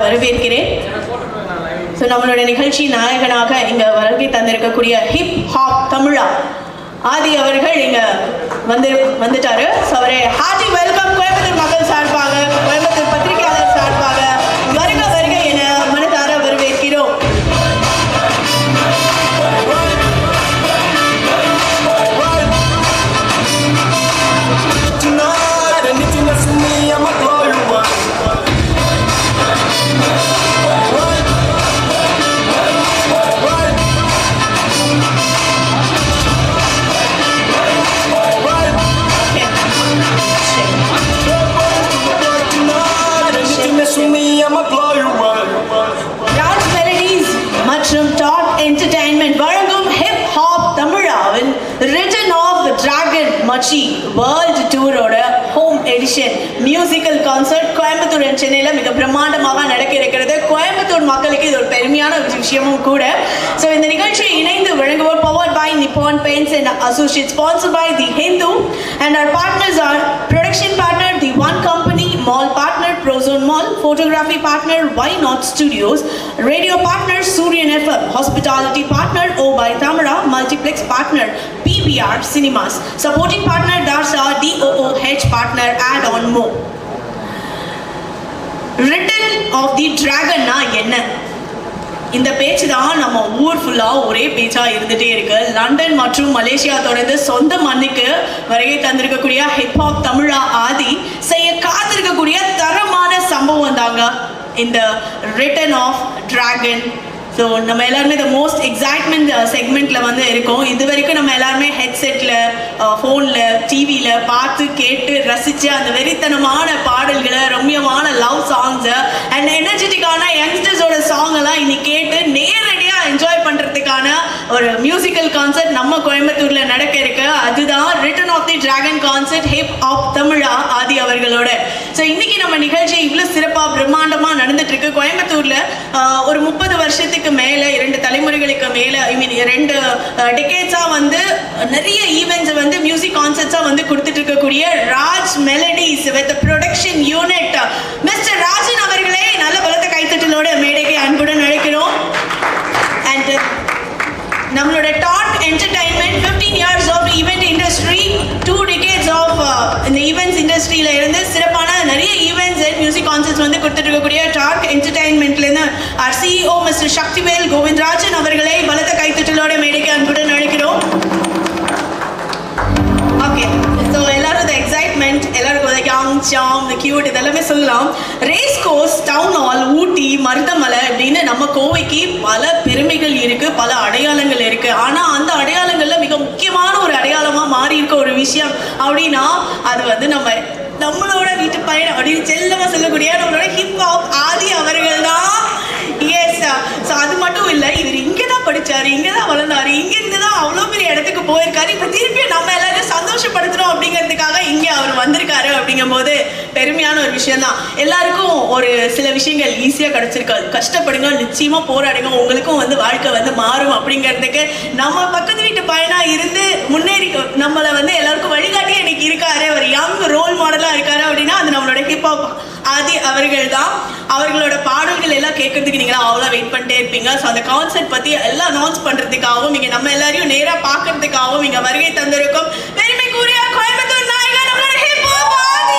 வரவேற்கிறேன். ஸோ நம்மளுடைய நிகழ்ச்சி நாயகனாக இங்கே வருகை தந்திருக்கக்கூடிய ஹிப் ஹாப் தமிழா ஆதி அவர்கள் இங்கே வந்துட்டாரு. ஸோ அவரை ஹார்ட்டி வெல்கம் கோயம்புத்தூர் மக்கள் சார்பாக, கோயம்புத்தூர் பத்திரிகையாளர் சார்பாக வருக வருக என மனதார வரவேற்கிறோம். Entertainment வழங்கும் ஹிப் ஹாப் தமிழாவின் ரிட்டன் ஆஃப் டிராகன் மச்சி வேர்ல்டு டூரோட home edition musical concert Coimbatore and சென்னையில் மிக பிரம்மாண்டமாக நடக்க இருக்கிறது. கோயம்புத்தூர் மக்களுக்கு இது ஒரு பெருமையான ஒரு விஷயமும் கூட. ஸோ இந்த நிகழ்ச்சியை இணைந்து வழங்குவோர் powered by Nippon paints and associate, sponsored by the Hindu and our partners are production partner the One Company, mall partner Prozone Mall, photography partner Why Not Studios, radio partner Suryan FM, hospitality partner O by Tamara, multiplex partner PVR Cinemas, supporting partner Darsa, DOOH partner Add On Mo. Return of the Dragon na என்ன? இந்த பேச்சு தான் நம்ம ஊர் ஃபுல்லாக ஒரே பேச்சாக இருந்துகிட்டே இருக்கு. லண்டன் மற்றும் மலேசியா தொடர்ந்து சொந்த மண்ணுக்கு வருகை தந்திருக்கக்கூடிய ஹிப்ஹாப் தமிழா ஆதி செய்ய காத்திருக்கக்கூடிய தரமான சம்பவம் தாங்க இந்த ரிட்டன் ஆஃப் டிராகன். ஸோ நம்ம எல்லாருமே இந்த மோஸ்ட் எக்ஸைட்மெண்ட் செக்மெண்ட்டில் வந்து இருக்கோம். இது வரைக்கும் நம்ம எல்லாருமே ஹெட்செட்டில், ஃபோனில், டிவியில் பார்த்து கேட்டு ரசித்து அந்த வெறித்தனமான பாடல்களை, ரம்யமான லவ் சாங்ஸை அண்ட் எனர்ஜெட்டிக்கான யங்ஸ்டர்ஸோட சாங் எல்லாம் இன்னைக்கு கேட்டு நேரடியாக என்ஜாய் பண்ணுறதுக்கான ஒரு மியூசிக்கல் கான்சர்ட் நம்ம கோயம்புத்தூரில் நடக்க இருக்கு. அதுதான் return of the dragon concert hip hop Tamizha Aadhi அவர்களோட. ஸோ இன்னைக்கு நம்ம நிகழ்ச்சி இவ்வளோ சிறப்பாக பிரம்மாண்டமாக நடந்துட்டு இருக்கு. கோயம்புத்தூரில் ஒரு 30 வருஷத்துக்கு மேலே, 2 தலைமுறைகளுக்கு மேலே, ஐ மீன் 2 டெக்கேட்ஸாக வந்து நிறைய ஈவெண்ட்ஸ் வந்து மியூசிக் கான்சர்ட்ஸாக வந்து கொடுத்துட்டு இருக்கக்கூடிய Raj melodies with production unit mister Rajan அவர்களே நல்ல பலத்த கைத்தட்டலோட மேடைக்கு அன்புடன் அழைக்கிறோம். அண்ட் நம்மளோட dot entertainment 15 years of event industry, 2 decades of இந்த ஈவெண்ட்ஸ் இண்டஸ்ட்ரியில இருந்து சிறப்பான நிறைய ஈவெண்ட்ஸ் அண்ட் மியூசிக் கான்சர்ட்ஸ் வந்து கொடுத்துட்டு இருக்கக்கூடிய டாட் என்டர்டைன்மெண்ட்லேருந்து our CEO mister Sakthivel Govindarajan அவர்களை பலத்த கைத்தட்டலோட மேடைக்கு அன்புடன் அழைக்கிறோம். ஓகே, ஸோ எல்லாரும் இந்த எக்ஸைட்மெண்ட், எல்லாருக்கும் இந்த யாங் சாம், இந்த கியூட் இதெல்லாமே சொல்லலாம். ரேஸ் கோர்ஸ், டவுன் ஹால், ஊட்டி, மருதமலை அப்படின்னு நம்ம கோவைக்கு பல பெருமைகள் இருக்குது, பல அடையாளங்கள் இருக்குது. ஆனால் அந்த அடையாளங்களில் மிக முக்கியமான ஒரு அடையாளமாக மாறி இருக்க ஒரு விஷயம் அப்படின்னா அது வந்து நம்மளோட வீட்டு பையன் அப்படின்னு செல்லமாக சொல்லக்கூடிய நம்மளோட ஹிப்ஹாப் ஆதி அவர்கள் தான். எஸ், ஸோ அது மட்டும் இல்லை, இவர் இங்கே தான் படித்தார், இங்கே தான் வளர்ந்தார், இங்கேருந்து தான் அவ்வளோ பெரிய இடத்துக்கு போயிருக்காரு. இப்போ திருப்பி நம்ம எல்லாரும் சந்தோஷப்படுத்துகிறோம் அப்படிங்கிறதுக்காக இங்கே அவர் வந்திருக்காரு. அப்படிங்கும் போது பெருமையான ஒரு விஷயம் தான். எல்லாருக்கும் ஒரு சில விஷயங்கள் ஈஸியாக கிடச்சிருக்காது. கஷ்டப்படுங்க, நிச்சயமாக போராடுங்க, உங்களுக்கும் வந்து வாழ்க்கை வந்து மாறும் அப்படிங்கிறதுக்கு நம்ம பக்கத்து வீட்டு பையனாக இருந்து முன்னேறி நம்மளை வந்து எல்லாருக்கும் வழிகாட்டி எனக்கு இருக்காரு, ஒரு யங் ரோல் மாடலாக இருக்காரு அப்படின்னா அது நம்மளோட ஹிப்ஹாப் ஆதி அவர்கள் தான். அவர்களோட பாடல்கள் எல்லாம் கேட்கறதுக்கு நீங்களா அவ்வளோ வெயிட் பண்ணிட்டே இருப்பீங்க. ஸோ அந்த கான்செர்ட் பற்றி எல்லாம் அனௌன்ஸ் பண்ணுறதுக்காகவும் இங்கே நம்ம எல்லாரையும் நேராக பார்க்கறதுக்காகவும் இங்கே வருகை தந்திருக்கும் பெருமைக்குரிய கோயம்புத்தூர் நாயகர் நம்மளோட ஹிப்ஹாப் ஆதி.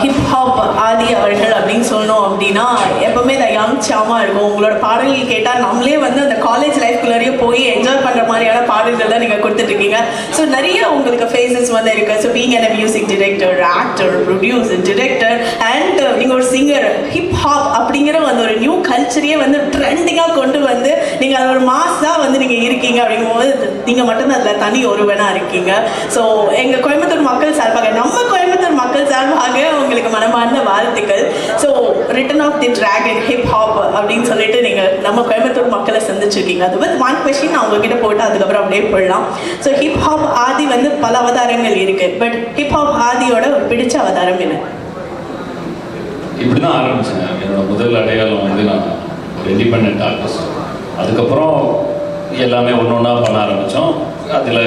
ஹிப்ஹாப் ஆதி அவர்கள் அப்படின்னு சொல்லணும் அப்படின்னா எப்பவுமே இந்த யங் உற்சாகமாக இருக்கும். உங்களோட பாடல்கள் கேட்டால் நம்மளே வந்து அந்த காலேஜ் லைஃப்குள்ளேயே போய் என்ஜாய் பண்ணுற மாதிரியான பாடல்கள் தான் நீங்கள் கொடுத்துட்ருக்கீங்க. ஸோ நிறைய உங்களுக்கு ஃபேஸஸ் வந்து இருக்குது. So being a music director, actor, producer, director and நீங்கள் ஒரு சிங்கர், ஹிப்ஹாப் அப்படிங்கிற வந்து ஒரு நியூ கல்ச்சரையே வந்து ட்ரெண்டிங்காக கொண்டு வந்து நீங்கள் அது ஒரு மாஸாக வந்து நீங்கள் இருக்கீங்க. அப்படிங்கும்போது நீங்கள் மட்டும்தான் அதில் தனி ஒருவனாக இருக்கீங்க. ஸோ எங்கள் கோயம்புத்தூர் மக்கள் சார்பாக, நம்ம கோயம்புத்தூர் மக்கள் சார்பாக உங்களுக்கு மனமார்ந்த வாழ்த்துக்கள். So return of the dragon hip hop அப்படின்னு சொல்லிட்டு நீங்கள் நம்ம கோயம்புத்தூர் மக்களை சந்திச்சிருக்கீங்க. அது வந்து ஒன் கொஸ்டின் நான் உங்ககிட்ட போட்டு அதுக்கப்புறம் அப்படியே போடலாம். ஸோ ஹிப்ஹாப் ஆதி வந்து பல அவதாரங்கள் இருக்கு. பட் ஹிப்ஹாப் ஆதியோட ஒரு பிடிச்ச அவதாரம் என்ன? இப்படிதான் ஆரம்பிச்சேன். என்னோட முதல் அடையாளம் வந்து நான் ஒரு இண்டிபெண்ட் ஆர்டிஸ்ட். அதுக்கப்புறம் எல்லாமே ஒன்று ஒன்றா பண்ண ஆரம்பித்தோம். அதில்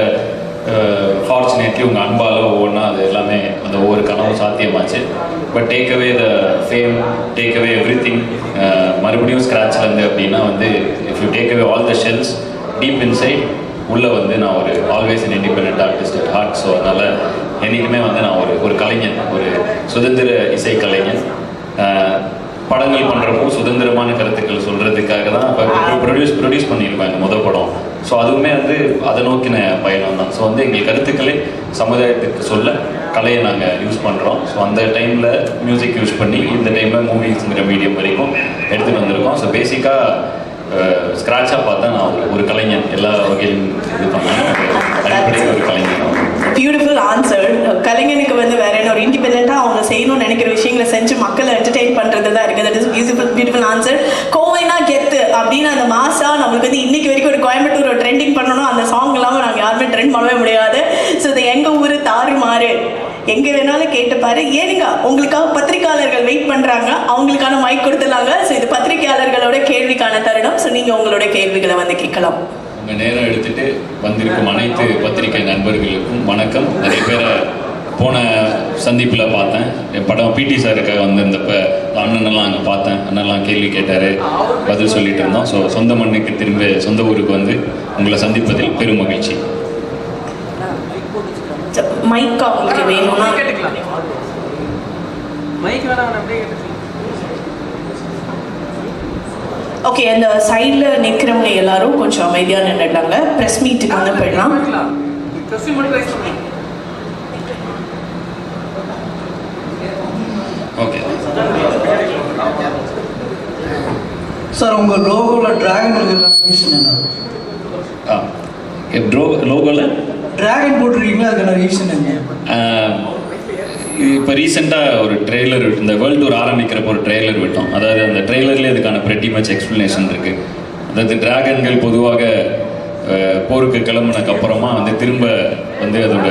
ஃபார்ச்சுனேட்லி உங்கள் அன்பால் ஒவ்வொன்றா அது எல்லாமே அந்த ஒவ்வொரு கனவும் சாத்தியமாச்சு. But take away the fame, take away everything, மறுபடியும் ஸ்க்ராட்ச்லேருந்து அப்படின்னா வந்து if you take away all the shells deep inside, உள்ளே வந்து நான் ஒரு always an independent artist at heart. So அதனால் என்றைக்குமே வந்து நான் ஒரு கலைஞன், ஒரு சுதந்திர இசை கலைஞன். படங்கள் பண்ணுறப்போ சுதந்திரமான கருத்துக்கள் சொல்கிறதுக்காக தான் இப்போ ப்ரொடியூஸ் பண்ணியிருப்பாங்க முதல் படம். ஸோ அதுவுமே வந்து அதை நோக்கின பயணம் தான். ஸோ வந்து எங்கள் கருத்துக்களை சமுதாயத்துக்கு சொல்ல கலையை நாங்கள் யூஸ் பண்ணுறோம். ஸோ அந்த டைமில் மியூசிக் யூஸ் பண்ணி இந்த டைமில் மூவிஸுங்கிற மீடியம் வரைக்கும் எடுத்துகிட்டு வந்திருக்கோம். ஸோ பேசிக்காக ஸ்க்ராட்சாக பார்த்தா நான் ஒரு கலைஞன், எல்லா வகையிலும் இது பண்ணேன். அடிப்படையில் ஒரு கலைஞன். Beautiful answer. கலைஞனுக்கு வந்து வேற என்ன, ஒரு இண்டிபெண்டாக அவங்க செய்யணும்னு நினைக்கிற விஷயங்களை செஞ்சு மக்களை என்டர்டெயின் பண்ணுறது தான் இருக்குது. That is beautiful answer. கோவைனா கெத்து அப்படின்னு அந்த மாசா நம்மளுக்கு வந்து இன்னைக்கு வரைக்கும் ஒரு கோயம்புத்தூர் ஒரு ட்ரெண்டிங் பண்ணணும். அந்த சாங் இல்லாமல் நாங்கள் யாருமே ட்ரெண்ட் பண்ணவே முடியாது. ஸோ இது எங்கள் ஊர் தாறுமாறு, எங்கே வேணாலும் கேட்டுப்பாரு. ஏனுங்க உங்களுக்காக பத்திரிகையாளர்கள் வெயிட் பண்ணுறாங்க, அவங்களுக்கான மைக் கொடுத்துடலாங்க. ஸோ இது பத்திரிகையாளர்களோட கேள்விக்கான தருணம். ஸோ நீங்கள் உங்களோட கேள்விகளை வந்து கேட்கலாம். உங்கள் நேரம் எடுத்துகிட்டு வந்திருக்கும் அனைத்து பத்திரிகை நண்பர்களுக்கும் வணக்கம். நிறைய பேரை போன சந்திப்பில் பார்த்தேன். என் படம் பிடி சாருக்காக வந்திருந்தப்ப அண்ணனெல்லாம் அங்கே பார்த்தேன். அண்ணெல்லாம் கேள்வி கேட்டார், பதில் சொல்லிட்டு இருந்தோம். ஸோ சொந்த மண்ணுக்கு திரும்ப சொந்த ஊருக்கு வந்து உங்களை சந்திப்பதில் பெரும் மகிழ்ச்சி. மைக் அவங்களுக்கு வேணும்னா ஓகே. அந்த சைடில் நிற்கிறவங்க எல்லாரும் கொஞ்சம் அமைதியாக நின்றுட்டாங்க. ப்ரெஸ் மீட்டுக்கு வந்து போயிடலாம். ஓகே சார், உங்கள் லோகோவில் டிராகன் ரீசன் என்ன? லோகோவில் டிராகன் போட்டிருக்கீங்களா, அதுக்கான ரீசன் என்ன? இப்போ ரீசெண்டாக ஒரு ட்ரெய்லர், இந்த வேர்ல்டு டூர் ஆரம்பிக்கிறப்போ ஒரு ட்ரெய்லர் விட்டோம். அதாவது அந்த ட்ரெய்லர்லேயே இதுக்கான pretty much எக்ஸ்ப்ளனேஷன் இருக்குது. அதாவது டிராகன்கள் பொதுவாக போருக்கு கிளம்புனதுக்கப்புறமா வந்து திரும்ப வந்து அதோட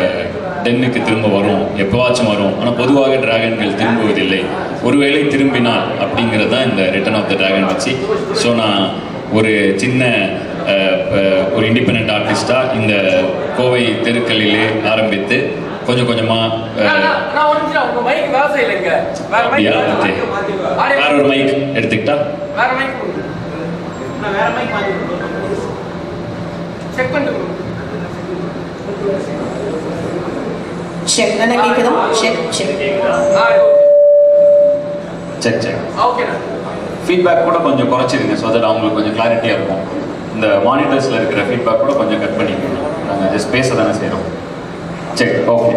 டென்னுக்கு திரும்ப வரும், எப்போவாச்சும் வரும். ஆனால் பொதுவாக டிராகன்கள் திரும்புவதில்லை. ஒருவேளை திரும்பினால் அப்படிங்கிறது தான் இந்த ரிட்டர்ன் ஆஃப் த டிராகன் வச்சு. ஸோ நான் ஒரு சின்ன ஒரு இண்டிபெண்ட் ஆர்டிஸ்டாக இந்த கோவை தெருக்களிலே ஆரம்பித்து கொஞ்சம் கொஞ்சமாக வேற ஒரு மைக் எடுத்துக்கிட்டா செக் என்ன கேக்குதா? Check check check check. Feedback கூட கொஞ்சம் குறைச்சிருங்க. ஸோ தட் அவங்களுக்கு கொஞ்சம் கிளாரிட்டியாக இருக்கும். இந்த மானிட்டர்ஸில் இருக்கிற ஃபீட்பேக் கூட கொஞ்சம் கட் பண்ணிக்கணும். நாங்கள் ஜஸ்ட் பேச தானே செய்கிறோம். செக். ஓகே.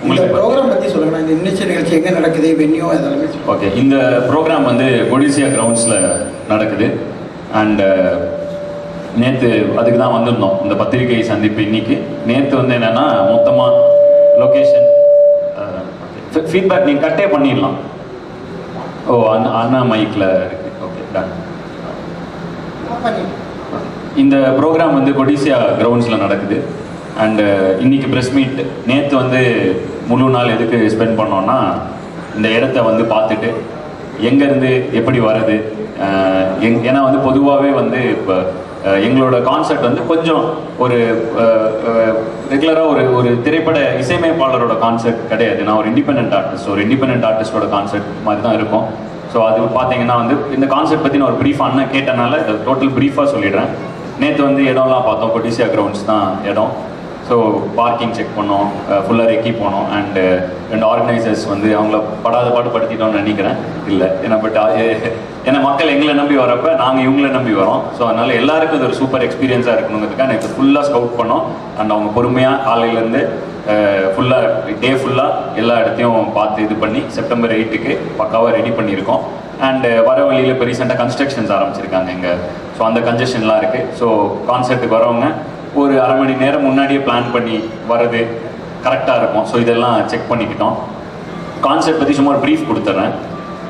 இந்த ப்ரோக்ராம் பற்றி சொல்லுங்கள். இந்த இன்னிச்சல் நிகழ்ச்சி எங்கே நடக்குது, வென்யூ அதெல்லாமே? ஓகே. இந்த ப்ரோக்ராம் வந்து கொடிசியா கிரவுண்ட்ஸில் நடக்குது. அண்டு நேற்று அதுக்கு தான் வந்திருந்தோம், இந்த பத்திரிகை சந்திப்பு இன்னைக்கு. நேற்று வந்து என்னென்னா மொத்தமாக லொக்கேஷன் ஃபீட்பேக் நீங்கள் கட்டே பண்ணிடலாம். ஓ, அண்ணா மைக்கில் இருக்குது. Okay, ton. இந்த ப்ரோக்ராம் வந்து கொடிசியா கிரவுண்ட்ஸில் நடக்குது. அண்டு இன்னைக்கு ப்ரெஸ் மீட். நேற்று வந்து முழு நாள் எதுக்கு ஸ்பெண்ட் பண்ணோன்னா, இந்த இடத்த வந்து பார்த்துட்டு எங்கேருந்து எப்படி வருது. ஏன்னா வந்து பொதுவாகவே வந்து இப்போ எங்களோட கான்செப்ட் வந்து கொஞ்சம் ஒரு ரெகுலராக ஒரு திரைப்பட இசையமைப்பாளரோட கான்செப்ட் கிடையாது. நான் ஒரு இண்டிபெண்ட் ஆர்டிஸ்ட், ஒரு இண்டிபெண்ட் ஆர்டிஸ்டோட கான்செப்ட் மாதிரி தான் இருக்கும். ஸோ அது பார்த்தீங்கன்னா வந்து இந்த கான்செப்ட் பற்றி நான் ஒரு ப்ரீஃப் அண்ணன் கேட்டனால டோட்டல் ப்ரீஃபாக சொல்லிடுறேன். நேற்று வந்து இடம்லாம் பார்த்தோம். கொடிசியா கிரவுண்ட்ஸ் தான் இடம். ஸோ பார்க்கிங் செக் பண்ணோம், ஃபுல்லாக ரெக்கி போனோம். அண்டு 2 ஆர்கனைசர்ஸ் வந்து அவங்கள படாத பாடு படுத்திட்டோம்னு நினைக்கிறேன். இல்லை ஏன்னா ஏன்னா மக்கள் எங்களை நம்பி வரப்போ நாங்கள் இவங்களை நம்பி வரோம். ஸோ அதனால் எல்லாருக்கும் இது ஒரு சூப்பர் எக்ஸ்பீரியன்ஸாக இருக்கணுங்கிறதுக்காக எனக்கு ஃபுல்லாக ஸ்கவுட் பண்ணோம். அண்ட் அவங்க பொறுமையாக காலையிலேருந்து ஃபுல்லாக டே ஃபுல்லாக எல்லா இடத்தையும் பார்த்து இது பண்ணி செப்டம்பர் 8க்கு பக்காவாக ரெடி பண்ணியிருக்கோம். அண்டு வர வழியில் இப்போ ரீசெண்டாக கன்ஸ்ட்ரக்ஷன்ஸ் ஆரம்பிச்சிருக்காங்க இங்கே. ஸோ அந்த கன்ஜெஷன்லாம் இருக்குது. ஸோ கான்சர்ட்டுக்கு வரவங்க ஒரு அரை மணி நேரம் முன்னாடியே பிளான் பண்ணி வர்றது கரெக்டாக இருக்கும். ஸோ இதெல்லாம் செக் பண்ணிக்கிட்டோம். கான்செப்ட் பற்றி சும்மா ஒரு ப்ரீஃப் கொடுத்துட்றேன்.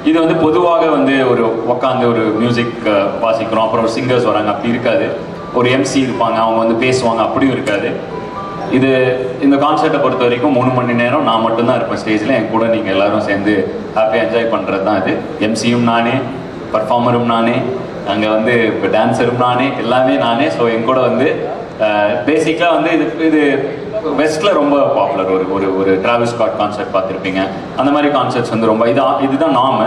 இது வந்து பொதுவாக வந்து ஒரு உட்காந்து ஒரு மியூசிக் வாசிக்கிறோம், அப்புறம் ஒரு சிங்கர்ஸ் வராங்க, அப்படி இருக்காது. ஒரு எம்சி இருப்பாங்க, அவங்க வந்து பேசுவாங்க, அப்படியும் இருக்காது. இந்த கான்செர்ட்டை பொறுத்த வரைக்கும் 3 மணி நேரம் நான் மட்டும்தான் இருப்பேன் ஸ்டேஜில். என் கூட நீங்கள் எல்லாரும் சேர்ந்து ஹாப்பியாக என்ஜாய் பண்ணுறது தான் இது. எம்சியும் நானே, பர்ஃபார்மரும் நானே, அங்கே வந்து இப்போ டான்ஸரும் நானே, எல்லாமே நானே. ஸோ என் கூட வந்து பேசிக்காக வந்து இது வெஸ்ட்டில் ரொம்ப பாப்புலர். ஒரு டிராவிஸ் ஸ்காட் கான்சர்ட் பார்த்துருப்பீங்க, அந்த மாதிரி கான்சர்ட்ஸ் வந்து ரொம்ப இதுதான் நாம.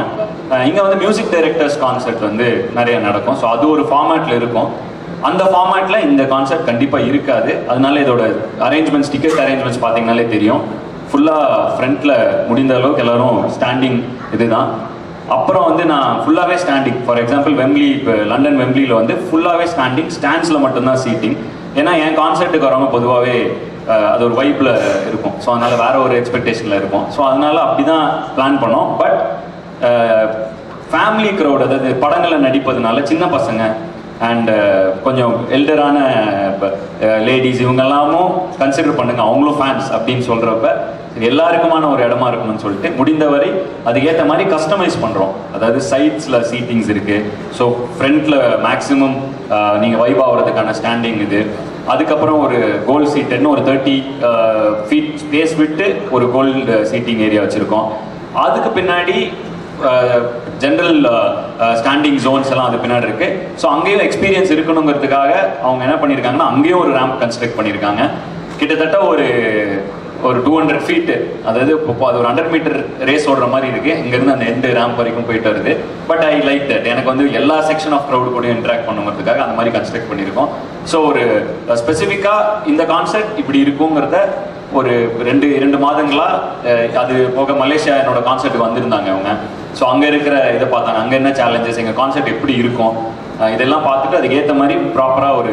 இங்கே வந்து மியூசிக் டைரக்டர்ஸ் கான்சர்ட் வந்து நிறைய நடக்கும். ஸோ அது ஒரு ஃபார்மேட்டில் இருக்கும். அந்த ஃபார்மேட்டில் இந்த கான்செப்ட் கண்டிப்பாக இருக்காது. அதனால இதோட அரேஞ்ச்மெண்ட்ஸ், டிக்கெட் அரேஞ்ச்மெண்ட்ஸ் பார்த்தீங்கனாலே தெரியும். ஃபுல்லாக ஃப்ரண்ட்டில் முடிந்த அளவுக்கு எல்லோரும் ஸ்டாண்டிங் இதுதான். அப்புறம் வந்து நான் ஃபுல்லாகவே ஸ்டாண்டிங். ஃபார் எக்ஸாம்பிள் வெம்ப்லி, இப்போ லண்டன் வெம்ப்லியில் வந்து ஃபுல்லாகவே ஸ்டாண்டிங், ஸ்டாண்ட்ஸில் மட்டும்தான் சீட்டிங். ஏன்னா என் கான்செர்ட்டுக்கு வரவங்க பொதுவாகவே அது ஒரு வைப்பில் இருக்கும். ஸோ அதனால் வேற ஒரு எக்ஸ்பெக்டேஷனில் இருக்கும். ஸோ அதனால் அப்படி தான் பிளான் பண்ணோம். பட் ஃபேமிலி க்ரௌட், அதாவது படங்களில் நடிப்பதுனால சின்ன பசங்க அண்ட் கொஞ்சம் எல்டரான லேடிஸ் இவங்கெல்லாமும் கன்சிடர் பண்ணுங்க, அவங்களும் ஃபேன்ஸ் அப்படின்னு சொல்கிறப்ப எல்லாருக்குமான ஒரு இடமா இருக்கணும்னு சொல்லிட்டு முடிந்தவரை அதுக்கேற்ற மாதிரி கஸ்டமைஸ் பண்ணுறோம். அதாவது சைட்ஸில் சீட்டிங்ஸ் இருக்குது. ஸோ ஃப்ரண்ட்டில் மேக்ஸிமம் நீங்கள் வைப் ஆகிறதுக்கான ஸ்டாண்டிங் இது. அதுக்கப்புறம் ஒரு கோல்டு சீட்டுன்னு ஒரு 30 ஃபீட் ஸ்பேஸ் விட்டு ஒரு கோல்டு சீட்டிங் ஏரியா வச்சுருக்கோம். அதுக்கு பின்னாடி ஜென்ரல் ஸ்டாண்டிங் ஜோன்ஸ் எல்லாம் அது பின்னாடி இருக்கு. ஸோ அங்கேயும் எக்ஸ்பீரியன்ஸ் இருக்கணுங்கிறதுக்காக அவங்க என்ன பண்ணியிருக்காங்கன்னா அங்கேயும் ஒரு ரேம்ப் கன்ஸ்ட்ரக்ட் பண்ணியிருக்காங்க. கிட்டத்தட்ட ஒரு 200 ஃபீட்டு, அதாவது இப்போ அது ஒரு 100 மீட்டர் ரேஸ் ஓடுற மாதிரி இருக்கு. இங்கேருந்து அந்த எண்டு ரேம்ப் வரைக்கும் போயிட்டு வருது. But I like that. எனக்கு வந்து எல்லா செக்ஷன் ஆஃப் க்ரௌட் கூட இன்ட்ராக்ட் பண்ணுங்கிறதுக்காக அந்த மாதிரி கன்ஸ்ட்ரக்ட் பண்ணியிருக்கோம். ஸோ ஒரு ஸ்பெசிஃபிக்காக இந்த கான்செப்ட் இப்படி இருக்குங்கிறத ஒரு 2 மாதங்களா, அது போக மலேசியா என்னோட கான்செர்ட்டுக்கு வந்திருந்தாங்க அவங்க. ஸோ அங்கே இருக்கிற இதை பார்த்தாங்க, அங்கே என்ன சேலஞ்சஸ், எங்கள் கான்செப்ட் எப்படி இருக்கும், இதெல்லாம் பார்த்துட்டு அதுக்கேற்ற மாதிரி ப்ராப்பராக ஒரு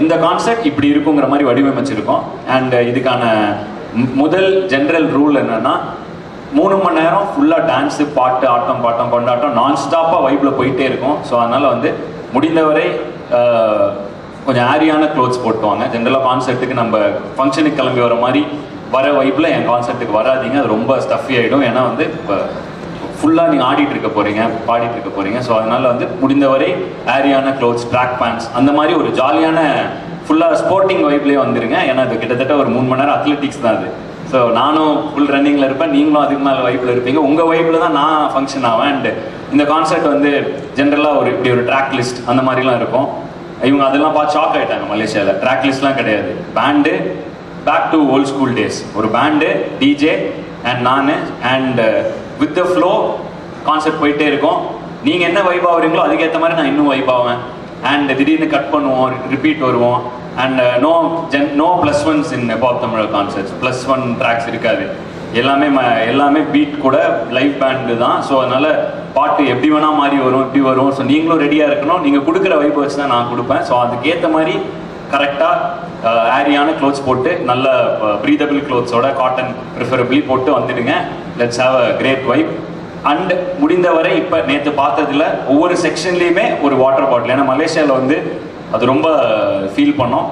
இந்த கான்செப்ட் இப்படி இருக்குங்கிற மாதிரி வடிவமைச்சிருக்கோம். அண்ட் இதுக்கான முதல் ஜென்ரல் ரூல் என்னன்னா 3 மணி நேரம் ஃபுல்லாக டான்ஸு, பாட்டு, ஆட்டம், பாட்டம், கொண்டாட்டம் நான் ஸ்டாப்பாக வைப்பில் போயிட்டே இருக்கும். ஸோ அதனால் வந்து முடிந்தவரை கொஞ்சம் ஆரியான க்ளோத்ஸ் போட்டுவாங்க. ஜென்ரலாக கான்செர்ட்டுக்கு நம்ம ஃபங்க்ஷனுக்கு கிளம்பி வர மாதிரி வர வைப்பில் என் கான்செர்ட்டுக்கு வராதிங்க, அது ரொம்ப ஸ்டஃபி ஆகிடும். ஏன்னா வந்து இப்போ ஃபுல்லாக நீங்கள் ஆடிட்டு இருக்க போகிறீங்க, பாடிட்டு இருக்க போகிறீங்க. ஸோ அதனால் வந்து முடிந்தவரை ஆரியான க்ளோத்ஸ், ட்ராக் பேண்ட்ஸ், அந்த மாதிரி ஒரு ஜாலியான ஃபுல்லாக ஸ்போர்ட்டிங் வைப்லேயே வந்துருங்க. ஏன்னா அது கிட்டத்தட்ட ஒரு 3 மணி நேரம் அத்லெட்டிக்ஸ் தான் அது. ஸோ நானும் ஃபுல் ரன்னிங்கில் இருப்பேன், நீங்களும் அதுக்கு மேலே வைப்பில் இருப்பீங்க. உங்கள் வைப்பில் தான் நான் ஃபங்க்ஷன் ஆவேன். அண்ட் இந்த கான்செர்ட் வந்து ஜென்ரலாக இப்படி ஒரு ட்ராக் லிஸ்ட் அந்த மாதிரிலாம் இருக்கும். இவங்க அதெல்லாம் பார்த்து ஷாக் ஆகிட்டாங்க. மலேசியாவில் ட்ராக் லிஸ்ட்லாம் கிடையாது. Band, back to old school days. ஒரு பேண்டு, டிஜே அண்ட் நான், and with the flow concert போயிட்டே இருக்கும். நீங்கள் என்ன வைப் ஆகுறீங்களோ அதுக்கேற்ற மாதிரி நான் இன்னும் வைப் ஆவேன். அண்ட் திடீர்னு கட் பண்ணுவோம், ரிப்பீட் வருவோம். And no +1s in pop Tamil concerts. +1 tracks இருக்காது. எல்லாமே பீட் கூட லைவ் பேண்டு தான். ஸோ அதனால் பாட்டு எப்படி வேணால் மாறி வரும், இப்படி வரும். ஸோ நீங்களும் ரெடியாக இருக்கணும். நீங்கள் கொடுக்குற வைப் வச்சு தான் நான் கொடுப்பேன். ஸோ அதுக்கேற்ற மாதிரி கரெக்டாக ஆரியான க்ளோத்ஸ் போட்டு, நல்ல ப்ரீதபிள் க்ளோத்ஸோட, காட்டன் ப்ரிஃபரபிளி போட்டு வந்துடுங்க. Let's have a great vibe. And முடிந்தவரை இப்போ நேற்று பார்த்ததில் ஒவ்வொரு செக்ஷன்லேயுமே ஒரு வாட்டர் பாட்டில். ஏன்னா மலேசியாவில் வந்து அது ரொம்ப ஃபீல் பண்ணோம்.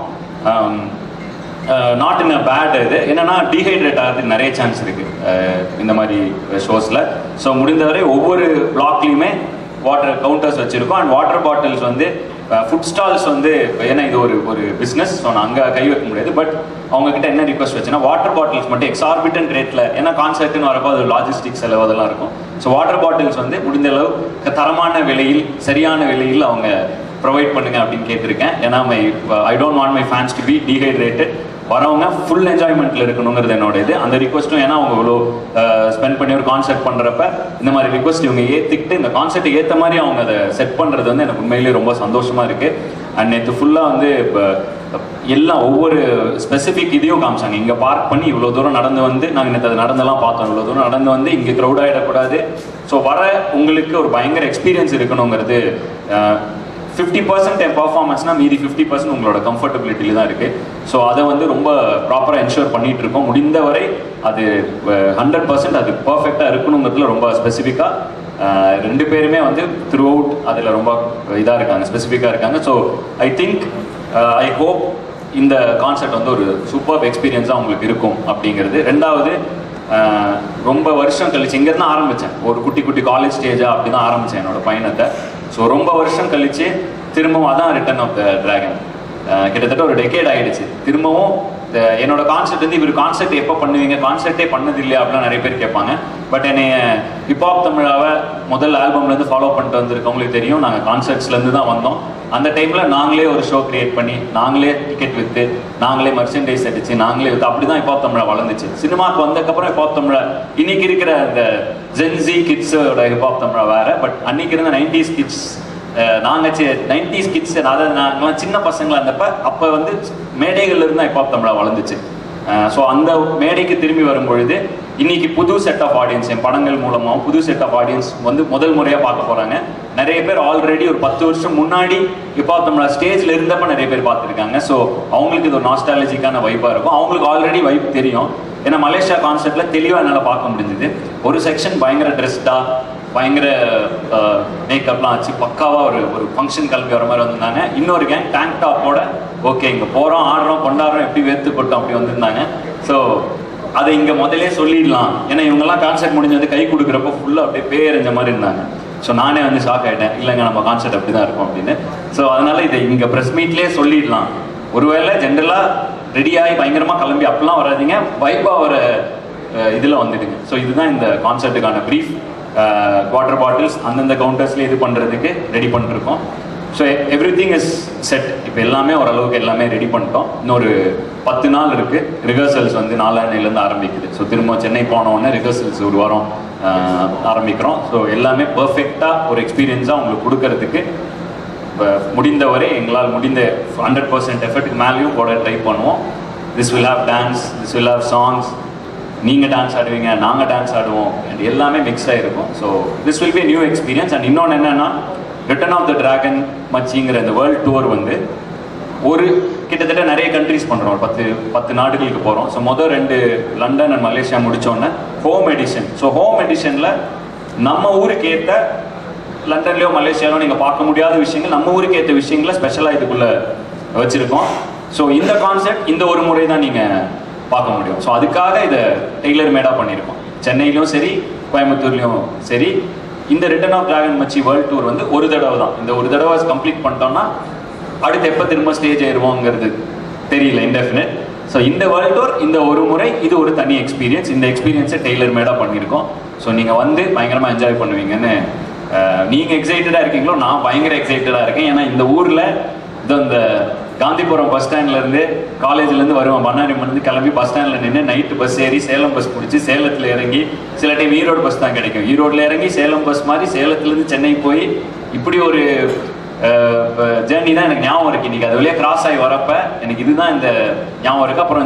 Not in a bad. இது என்னன்னா டீஹைட்ரேட் ஆகிறதுக்கு நிறைய சான்ஸ் இருக்குது இந்த மாதிரி ஷோஸில். ஸோ முடிந்தவரை ஒவ்வொரு பிளாக்லேயுமே வாட்டர் கவுண்டர்ஸ் வச்சுருக்கோம். அண்ட் வாட்டர் பாட்டில்ஸ் வந்து ஃபுட் ஸ்டால்ஸ் வந்து, ஏன்னா இது ஒரு பிஸ்னஸ், ஸோ நான் அங்கே கை வைக்க முடியாது. பட் அவங்கக்கிட்ட என்ன ரிக்வஸ்ட் வச்சுன்னா வாட்டர் பாட்டில்ஸ் மட்டும் எக்ஸார்பிட்டன்ட் ரேட்டில், ஏன்னா கான்செர்ட்டுன்னு வரப்போ அது லாஜிஸ்டிக்ஸ் செலவு அதெல்லாம் இருக்கும். ஸோ வாட்டர் பாட்டில்ஸ் வந்து முடிந்த அளவு தரமான விலையில், சரியான விலையில் அவங்க ப்ரொவைட் பண்ணுங்க அப்படின்னு கேட்டிருக்கேன். ஏன்னா I don't want my fans to be dehydrated. வரவங்க ஃபுல் என்ஜாய்மெண்ட்டில் இருக்கணுங்கிறது என்னோட இது. அந்த ரிக்வஸ்ட்டும், ஏன்னா அவங்க இவ்வளோ ஸ்பெண்ட் பண்ணி ஒரு கான்செர்ட் பண்ணுறப்ப இந்த மாதிரி ரிக்வஸ்ட் இவங்க ஏற்றிக்கிட்டு இந்த கான்செர்ட்டுக்கு ஏற்ற மாதிரி அவங்க அதை செட் பண்ணுறது வந்து எனக்கு உண்மையிலேயே ரொம்ப சந்தோஷமாக இருக்குது. அண்ட் நேற்று ஃபுல்லாக வந்து இப்போ எல்லாம் ஒவ்வொரு ஸ்பெசிஃபிக் இதையும் காமிச்சாங்க. இங்கே பார்க் பண்ணி இவ்வளோ தூரம் நடந்து வந்து நாங்கள் நேற்று அது நடந்தெல்லாம் பார்த்தோம். இவ்வளோ தூரம் நடந்து வந்து இங்கே க்ரௌட் ஆகிடக்கூடாது. ஸோ வர உங்களுக்கு ஒரு பயங்கர எக்ஸ்பீரியன்ஸ் இருக்கணுங்கிறது 50% என் பர்ஃபார்மன்ஸ்னால் மீதி 50% உங்களோட கம்ஃபர்டபிலிட்டியில் தான் இருக்குது. ஸோ அதை வந்து ரொம்ப ப்ராப்பராக என்ஷூர் பண்ணிகிட்டு இருக்கோம். முடிந்தவரை அது 100% அது பர்ஃபெக்டாக இருக்கணுங்கிறதுல ரொம்ப ஸ்பெசிஃபிக்காக 2 பேருமே வந்து த்ரூ அவுட் அதில் ரொம்ப இதாக இருக்காங்க, ஸ்பெசிஃபிக்காக இருக்காங்க. So I think I hope இந்த கான்செப்ட் வந்து ஒரு சூப்பர் எக்ஸ்பீரியன்ஸாக உங்களுக்கு இருக்கும் அப்படிங்கிறது. 2வது, ரொம்ப வருஷம் கழிச்சு இங்கேருந்து ஆரம்பித்தேன். ஒரு குட்டி குட்டி காலேஜ் ஸ்டேஜாக அப்படி தான் ஆரம்பித்தேன் என்னோடய பயணத்தை. ஸோ ரொம்ப வருஷம் கழிச்சு திரும்பவும் அதான் ரிட்டர்ன் ஆஃப் த டிராகன். கிட்டத்தட்ட ஒரு டெக்கேட் ஆகிடுச்சு. திரும்பவும் என்னோட கான்செப்ட் வந்து இவர் கான்செப்ட் எப்போ பண்ணுவீங்க, கான்செப்டே பண்ணது இல்லையா அப்படிலாம் நிறைய பேர் கேட்பாங்க. பட் என்னை ஹிப்ஹாப் தமிழாவை முதல் ஆல்பம்லேருந்து ஃபாலோ பண்ணிட்டு வந்திருக்கவங்களுக்கு தெரியும். நாங்கள் கான்செர்ட்ஸ்லேருந்து தான் வந்தோம். அந்த டைமில் நாங்களே ஒரு ஷோ கிரியேட் பண்ணி, நாங்களே டிக்கெட் விற்று, நாங்களே மர்ச்சன்டைஸ் அடிச்சு, நாங்களே விற்று, அப்படி தான் ஹிப்ஹாப் தமிழா வளர்ந்துச்சு. சினிமாவுக்கு வந்ததுக்கப்புறம் ஹிப்ஹாப் தமிழா இன்னைக்கு இருக்கிற அந்த ஜென்ஸி கிட்ஸோட ஹிப்ஹாப் தமிழா வேறு. பட் அன்னைக்கு இருந்த 90s கிட்ஸ், நாங்கள் 90s கிட்ஸ், அதாவது நாங்கள்லாம் சின்ன பசங்களாக இருந்தப்ப அப்போ வந்து மேடைகள்ல இருந்து தான் ஹிப்ஹாப் தமிழா வளர்ந்துச்சு. ஸோ அந்த மேடைக்கு திரும்பி வரும்பொழுது இன்னைக்கு புது செட் ஆஃப் ஆடியன்ஸ், என் படங்கள் மூலமாக புது செட் ஆஃப் ஆடியன்ஸ் வந்து முதல் முறையாக பார்க்க போகிறாங்க. நிறைய பேர் ஆல்ரெடி ஒரு 10 வருஷம் முன்னாடி ஹிப்ஹாப் தமிழா ஸ்டேஜில் இருந்தப்ப நிறைய பேர் பார்த்துருக்காங்க. ஸோ அவங்களுக்கு இது ஒரு நாஸ்டாலஜிக்கான வைப்பாக இருக்கும். அவங்களுக்கு ஆல்ரெடி வைப் தெரியும். ஏன்னா மலேசியா கான்செர்ட்டில் தெளிவாக என்னால் பார்க்க முடிஞ்சுது. ஒரு செக்ஷன் பயங்கர ட்ரெஸ்டாக, பயங்கர மேக்கப்லாம் ஆச்சு, பக்காவாக ஒரு ஃபங்க்ஷன் கிளம்பி வர மாதிரி வந்திருந்தாங்க. இன்னொரு கேங் டேங்க் டாப்போட ஓகே இங்கே போகிறோம், ஆடுறோம், கொண்டாடுறோம், எப்படி வேர்த்து கொட்டோம் அப்படி வந்திருந்தாங்க. ஸோ அதை இங்கே முதலே சொல்லிடலாம். ஏன்னா இவங்கெல்லாம் கான்செர்ட் முடிஞ்சு வந்து கை கொடுக்குறப்போ ஃபுல்லாக அப்படியே பேரஞ்ச மாதிரி இருந்தாங்க. ஸோ நானே வந்து ஷாக் ஆகிட்டேன், இல்லைங்க நம்ம கான்செர்ட் அப்படி தான் இருக்கும் அப்படின்னு. ஸோ அதனால் இதை இங்கே ப்ரெஸ் மீட்லேயே சொல்லிடலாம். ஒருவேளை ஜென்ரலாக ரெடியாகி பயங்கரமாக கிளம்பி அப்படிலாம் வராதிங்க, வைப்பாக வர இதில் வந்துடுங்க. ஸோ இதுதான் இந்த கான்செர்ட்டுக்கான ப்ரீஃப். வாட்டர் பாட்டில்ஸ் அந்தந்த கவுண்டர்ஸ்லேயே இது பண்ணுறதுக்கு ரெடி பண்ணிருக்கோம். So everything is set. இப்போ எல்லாமே ஓரளவுக்கு எல்லாமே ரெடி பண்ணிட்டோம். இன்னொரு 10 நாள் இருக்குது. ரிஹர்சல்ஸ் வந்து 4 ஆரம்பிக்குது. ஸோ திரும்ப சென்னை போனோடனே ரிஹர்சல்ஸ் ஒரு வாரம் ஆரம்பிக்கிறோம். ஸோ எல்லாமே பர்ஃபெக்டாக ஒரு எக்ஸ்பீரியன்ஸாக உங்களுக்கு கொடுக்கறதுக்கு முடிந்தவரை எங்களால் முடிந்த 100% எஃபர்ட்டுக்கு மேலேயும் போட ட்ரை பண்ணுவோம். This will have dance, this will have songs. நீங்கள் டான்ஸ் ஆடுவீங்க, நாங்கள் டான்ஸ் ஆடுவோம், அண்ட் எல்லாமே மிக்ஸ் ஆகிருக்கும். So this will be new experience. And இன்னொன்று என்னென்னா, ரிட்டர்ன் ஆஃப் த டிராகன் மச்சிங்கிற இந்த வேர்ல்டு டூர் வந்து ஒரு கிட்டத்தட்ட நிறைய கண்ட்ரிஸ் பண்ணுறோம். ஒரு 10 நாடுகளுக்கு போகிறோம். ஸோ மொதல் 2 லண்டன் அண்ட் மலேசியா முடித்தோடனே ஹோம் எடிஷன். ஸோ ஹோம் எடிஷனில் நம்ம ஊருக்கு ஏற்ற, லண்டன்லேயோ மலேசியாலோ நீங்கள் பார்க்க முடியாத விஷயங்கள், நம்ம ஊருக்கு ஏற்ற விஷயங்களை ஸ்பெஷலாக இதுக்குள்ளே வச்சுருக்கோம். ஸோ இந்த கான்செப்ட் இந்த ஒரு முறை தான் நீங்கள் பார்க்க முடியும். ஸோ அதுக்காக இதை டெய்லர் மேடாக பண்ணியிருக்கோம். சென்னையிலையும் சரி, கோயம்புத்தூர்லேயும் சரி. இந்த ரிட்டர்ன் ஆஃப் டிராகன் மச்சி வேர்ல்டு டூர் வந்து ஒரு தடவை தான். இந்த ஒரு தடவை கம்ப்ளீட் பண்ணிட்டோம்னா அடுத்து எப்போ திரும்ப ஸ்டேஜ் ஏறுவோங்கிறது தெரியல, இன்டெஃபினட். ஸோ இந்த வேர்ல்டு டூர் இந்த ஒரு முறை, இது ஒரு தனி எக்ஸ்பீரியன்ஸ். இந்த எக்ஸ்பீரியன்ஸை டெய்லர் மேடாக பண்ணியிருக்கோம். ஸோ நீங்கள் வந்து பயங்கரமாக என்ஜாய் பண்ணுவீங்கன்னு நீங்கள் எக்ஸைட்டடாக இருக்கீங்களோ, நான் பயங்கர எக்ஸைட்டடாக இருக்கேன். ஏன்னா இந்த ஊரில் இந்த காந்திபுரம் பஸ் ஸ்டாண்ட்லேருந்து காலேஜ்லேருந்து வருவேன், பண்ணாரிமலேருந்து கிளம்பி பஸ் ஸ்டாண்டில் நின்று நைட்டு பஸ் ஏறி சேலம் பஸ் பிடிச்சி சேலத்தில் இறங்கி, சில டைம் ஈரோடு பஸ் தான் கிடைக்கும், ஈரோட்டில் இறங்கி சேலம் பஸ் மாதிரி சேலத்துலேருந்து சென்னை போய் இப்படி ஒரு ஜேர்னி தான் எனக்கு ஞாபகம் இருக்குது. இன்றைக்கி அது வழியாக கிராஸ் ஆகி வரப்போ எனக்கு இதுதான் இந்த ஞாபகம் இருக்குது. அப்புறம்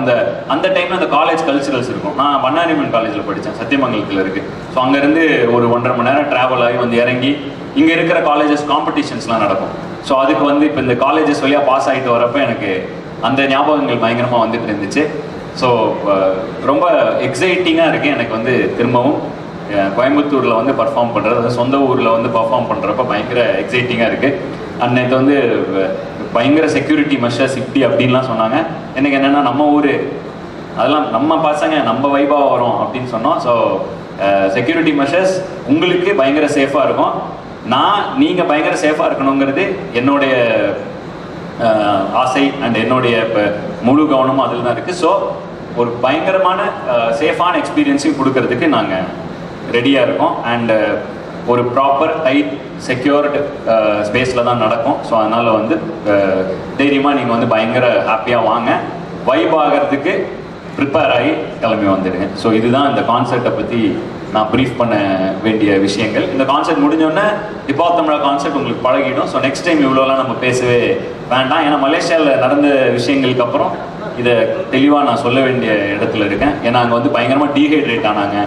அந்த டைமில் அந்த காலேஜ் கல்ச்சுரல்ஸ் இருக்கும். நான் பண்ணாரிமன் காலேஜில் படித்தேன், சத்தியமங்கலத்தில் இருக்குது. ஸோ அங்கேருந்து ஒரு 1.5 மணி நேரம் ட்ராவல் ஆகி வந்து இறங்கி இங்கே இருக்கிற காலேஜஸ் காம்படிஷன்ஸ்லாம் நடக்கும். ஸோ அதுக்கு வந்து இப்போ இந்த காலேஜஸ் வழியாக பாஸ் ஆகிட்டு வரப்போ எனக்கு அந்த ஞாபகங்கள் பயங்கரமாக வந்துட்டு இருந்துச்சு. ஸோ ரொம்ப எக்ஸைட்டிங்காக இருக்குது எனக்கு வந்து திரும்பவும் கோயம்புத்தூரில் வந்து பர்ஃபார்ம் பண்ணுறது, அது சொந்த ஊரில் வந்து பர்ஃபார்ம் பண்ணுறப்ப பயங்கர எக்ஸைட்டிங்காக இருக்குது. அன்னைக்கு வந்து பயங்கர செக்யூரிட்டி மெஷர்ஸ் இப்படி அப்படின்லாம் சொன்னாங்க. எனக்கு என்னென்னா நம்ம ஊர் அதெல்லாம் நம்ம பசங்க நம்ம வைபாக வரும் அப்படின்னு சொன்னோம். ஸோ செக்யூரிட்டி மெஷர்ஸ் உங்களுக்கு பயங்கர சேஃபாக இருக்கும். நீங்கள் பயங்கர சேஃபாக இருக்கணுங்கிறது என்னுடைய ஆசை அண்ட் என்னுடைய இப்போ முழு கவனமும் அதில் தான் இருக்குது. ஸோ ஒரு பயங்கரமான சேஃபான எக்ஸ்பீரியன்ஸையும் கொடுக்கறதுக்கு நாங்கள் ரெடியாக இருக்கோம். அண்டு ஒரு ப்ராப்பர் டைட் செக்யூர்டு ஸ்பேஸில் தான் நடக்கும். ஸோ அதனால் வந்து தைரியமாக நீங்கள் வந்து பயங்கர ஹாப்பியாக வாங்க, வைப் ஆகிறதுக்கு ப்ரிப்பேர் ஆகி கிளம்பி வந்துடுங்க. ஸோ இதுதான் இந்த கான்செப்டை பற்றி நான் ப்ரீஃப் பண்ண வேண்டிய விஷயங்கள். இந்த கான்செப்ட் முடிஞ்சோடனே இப்போ தமிழா கான்செப்ட் உங்களுக்கு பழகிடும். ஸோ நெக்ஸ்ட் டைம் இவ்வளோலாம் நம்ம பேசவே வேண்டாம். ஏன்னா மலேசியாவில் நடந்த விஷயங்களுக்கு அப்புறம் இதை தெளிவாக நான் சொல்ல வேண்டிய இடத்துல இருக்கேன். ஏன்னா அங்கே வந்து பயங்கரமாக டீஹைட்ரேட் ஆனாங்க.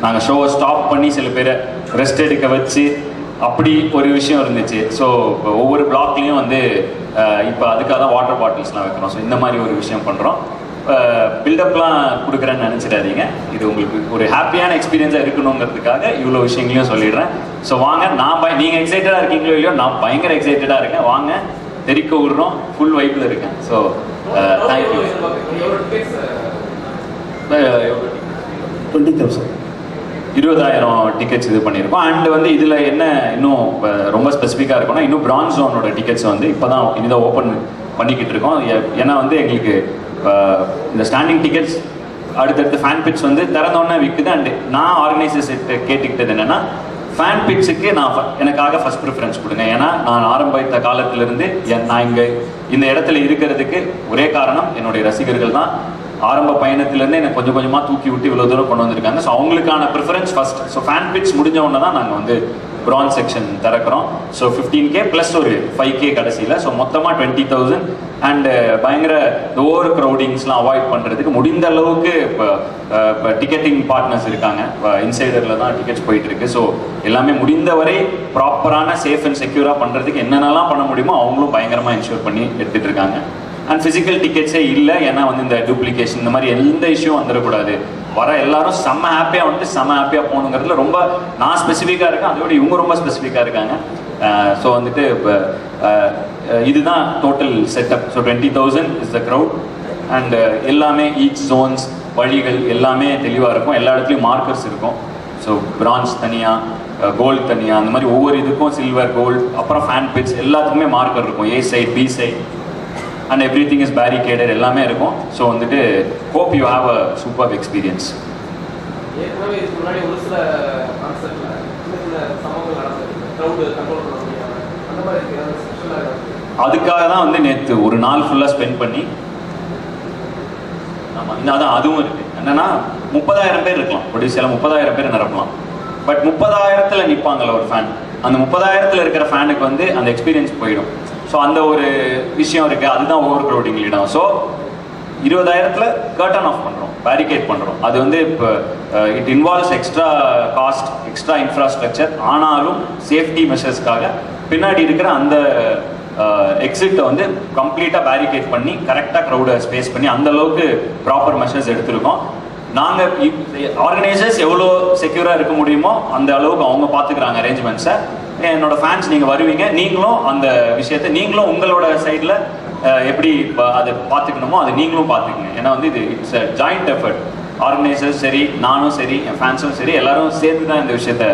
நாங்கள் ஷோவை ஸ்டாப் பண்ணி சில பேரை ரெஸ்ட் எடுக்க வச்சு அப்படி ஒரு விஷயம் இருந்துச்சு. ஸோ இப்போ ஒவ்வொரு பிளாக்லேயும் வந்து இப்போ அதுக்காக தான் வாட்டர் பாட்டில்ஸ்லாம் வைக்கிறோம். ஸோ இந்த மாதிரி ஒரு விஷயம் பண்ணுறோம். பில்டப்லாம் கொடுக்குறேன்னு நினச்சிடாதீங்க. இது உங்களுக்கு ஒரு ஹாப்பியான எக்ஸ்பீரியன்ஸாக இருக்கணுங்கிறதுக்காக இவ்வளோ விஷயங்களையும் சொல்லிடுறேன். ஸோ வாங்க, நீங்கள் எக்ஸைட்டடாக இருக்கீங்களோ இல்லையோ, நான் பயங்கர எக்ஸைட்டடாக இருக்கேன். வாங்க, தெரிக்க விடுறோம், ஃபுல் வைப்பில் இருக்கேன். So thank you. 20,000 டிக்கெட்ஸ் இது பண்ணியிருக்கோம். அண்ட் வந்து இதில் என்ன இன்னும் ரொம்ப ஸ்பெசிஃபிக்காக இருக்கும்னா, இன்னும் பிரான்ஸ் ஜோனோட டிக்கெட்ஸ் வந்து இப்போ தான் இனிதான் ஓப்பன் பண்ணிக்கிட்டு இருக்கோம். ஏன்னா வந்து எங்களுக்கு இந்த ஸ்டாண்டிங் டிக்கெட்ஸ் அடுத்தடுத்து ஃபேன் பிட்ஸ் வந்து திறந்தோன்னே விற்குது. அண்ட் நான் ஆர்கனைசர்ஸ் கேட்டுக்கிட்டது என்னென்னா, ஃபேன் பிட்ஸுக்கு எனக்காக ஃபர்ஸ்ட் ப்ரிஃபரன்ஸ் கொடுங்க. ஏன்னா நான் ஆரம்பித்த காலத்திலேருந்து நான் இங்கே இந்த இடத்துல இருக்கிறதுக்கு ஒரே காரணம் என்னுடைய ரசிகர்கள் தான். ஆரம்ப பயணத்திலேருந்து எனக்கு கொஞ்சம் கொஞ்சமாக தூக்கி விட்டு இவ்வளோ தூரம் கொண்டு வந்திருக்காங்க. ஸோ அவங்களுக்கான preference first. So fan pits முடிஞ்ச உடனே தான் நாங்கள் வந்து பிரான்ஸ் செக்ஷன் திறக்கிறோம். ஸோ 15K ப்ளஸ் ஒரு 5K கடைசியில். ஸோ மொத்தமாக 20,000. அண்டு பயங்கர ஓவர் க்ரௌடிங்ஸ்லாம் அவாய்ட் பண்ணுறதுக்கு முடிந்த அளவுக்கு இப்போ டிக்கெட்டிங் பார்ட்னர்ஸ் இருக்காங்க. இன்சைடரில் தான் டிக்கெட்ஸ் போயிட்டுருக்கு. ஸோ எல்லாமே முடிந்தவரை ப்ராப்பரான சேஃப் அண்ட் செக்யூராக பண்ணுறதுக்கு என்னென்னலாம் பண்ண முடியுமோ அவங்களும் பயங்கரமாக இன்ஷூர் பண்ணி எடுத்துகிட்டு இருக்காங்க. அண்ட் ஃபிசிக்கல் டிக்கெட்ஸே இல்லை. ஏன்னா வந்து இந்த டூப்ளிகேஷன் இந்த மாதிரி எந்த இஷ்யூவும் வந்துடக்கூடாது. வர எல்லாரும் செம்ம ஹாப்பியாக வந்துட்டு செம்ம ஹாப்பியாக போகணுங்கிறதுல ரொம்ப நான் ஸ்பெசிஃபிக்காக இருக்கேன். அதோட இவங்க ரொம்ப ஸ்பெசிஃபிக்காக இருக்காங்க. ஸோ வந்துட்டு இப்போ இதுதான் total setup. So 20,000 is the crowd. And எல்லாமே ஈச் ஜோன்ஸ் வழிகள் எல்லாமே தெளிவாக இருக்கும். எல்லா இடத்துலையும் மார்க்கர்ஸ் இருக்கும். ஸோ பிரான்ஸ் தனியாக, கோல்டு தனியாக, அந்த மாதிரி ஒவ்வொரு இதுக்கும் சில்வர், கோல்டு, அப்புறம் ஃபேன் பிட்ஸ் எல்லாத்துக்குமே மார்க்கர் இருக்கும். A side, B side, and everything is barricaded எல்லாமே இருக்கும். ஸோ வந்துட்டு hope you have a super experience. அதுக்காக தான் வந்து நேற்று ஒரு நாள் ஃபுல்லாக ஸ்பெண்ட் பண்ணி, ஆமாம் அதான் அதுவும் இருக்குது. என்னென்னா 30,000 பேர் இருக்கலாம் ஒடிசியாவில், 30,000 பேர் நிரப்பலாம். பட் 30,000 நிற்பாங்கள்ல ஒரு ஃபேன். அந்த 30,000 இருக்கிற ஃபேனுக்கு வந்து அந்த எக்ஸ்பீரியன்ஸ் போயிடும். ஸோ அந்த ஒரு விஷயம் இருக்குது. அதுதான் ஓவர் க்ரௌடிங் லீடம். ஸோ 20,000 கர்டன் ஆஃப் பண்ணுறோம், பேரிகேட் பண்ணுறோம். அது வந்து இப்போ it involves extra cost, extra infrastructure. ஆனாலும் சேஃப்டி மெஷர்ஸ்க்காக பின்னாடி இருக்கிற அந்த எக்ஸிட்டை வந்து கம்ப்ளீட்டாக பேரிகேட் பண்ணி கரெக்டாக க்ரௌடை ஸ்பேஸ் பண்ணி அந்த அளவுக்கு ப்ராப்பர் மெஷர்ஸ் எடுத்திருக்கோம். நாங்கள் ஆர்கனைசர்ஸ் எவ்வளோ செக்யூராக இருக்க முடியுமோ அந்த அளவுக்கு அவங்க பார்த்துக்கிறாங்க அரேஞ்ச்மெண்ட்ஸை. என்னோட ஃபேன்ஸ் நீங்கள் வருவீங்க, நீங்களும் அந்த விஷயத்தை நீங்களும் உங்களோட சைடில் எப்படி அதை பார்த்துக்கணுமோ அதை நீங்களும் பார்த்துக்கங்க. ஏன்னா வந்து இது it's a joint effort. Organisers சரி, நானும் சரி, என் ஃபேன்ஸும் சரி, எல்லாரும் சேர்த்து தான் இந்த விஷயத்தை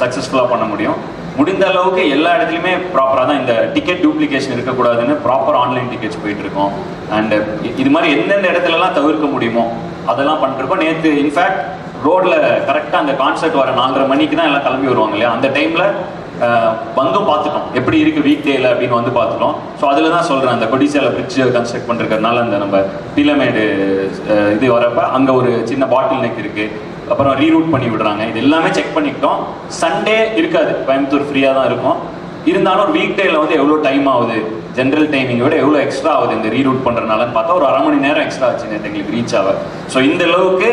சக்ஸஸ்ஃபுல்லாக பண்ண முடியும். முடிந்த அளவுக்கு எல்லா இடத்துலையுமே ப்ராப்பராக தான் இந்த டிக்கெட் டூப்ளிகேஷன் இருக்கக்கூடாதுன்னு ப்ராப்பர் ஆன்லைன் டிக்கெட்ஸ் போயிட்டுருக்கோம். அண்டு இது மாதிரி எந்தெந்த இடத்துலலாம் தவிர்க்க முடியுமோ அதெல்லாம் பண்ணிட்டுருக்கோம். நேற்று இன்ஃபேக்ட் ரோடில் கரெக்டாக அந்த கான்சர்ட் வர 4:30 மணிக்கு தான் எல்லாம் கிளம்பி வருவாங்க இல்லையா, அந்த டைமில் வந்தும் பார்த்துட்டோம் எப்படி இருக்குது வீக் டேயில் அப்படின்னு வந்து பார்த்துட்டோம். ஸோ அதில் தான் சொல்கிறேன், அந்த கொடிசியாவில் பிரிட்ஜ் கன்ஸ்ட்ரக்ட் பண்ணுறதுனால அந்த நம்ம பீலமேடு இது வரப்போ அங்கே ஒரு சின்ன பாட்டில் நெக் இருக்குது. அப்புறம் ரீரூட் பண்ணி விடுறாங்க. இது எல்லாமே செக் பண்ணிக்கிட்டோம். சண்டே இருக்காது, கோயம்புத்தூர் ஃப்ரீயாக தான் இருக்கும். இருந்தாலும் ஒரு வீக் டேயில் வந்து எவ்வளோ டைம் ஆகுது, ஜென்ரல் டைமிங்கை விட எவ்வளோ எக்ஸ்ட்ரா ஆகுது இந்த ரீரூட் பண்ணுறதுனாலன்னு பார்த்தா ஒரு 1/2 மணி நேரம் எக்ஸ்ட்ரா ஆச்சு எங்களுக்கு ரீச் ஆக. ஸோ இந்த அளவுக்கு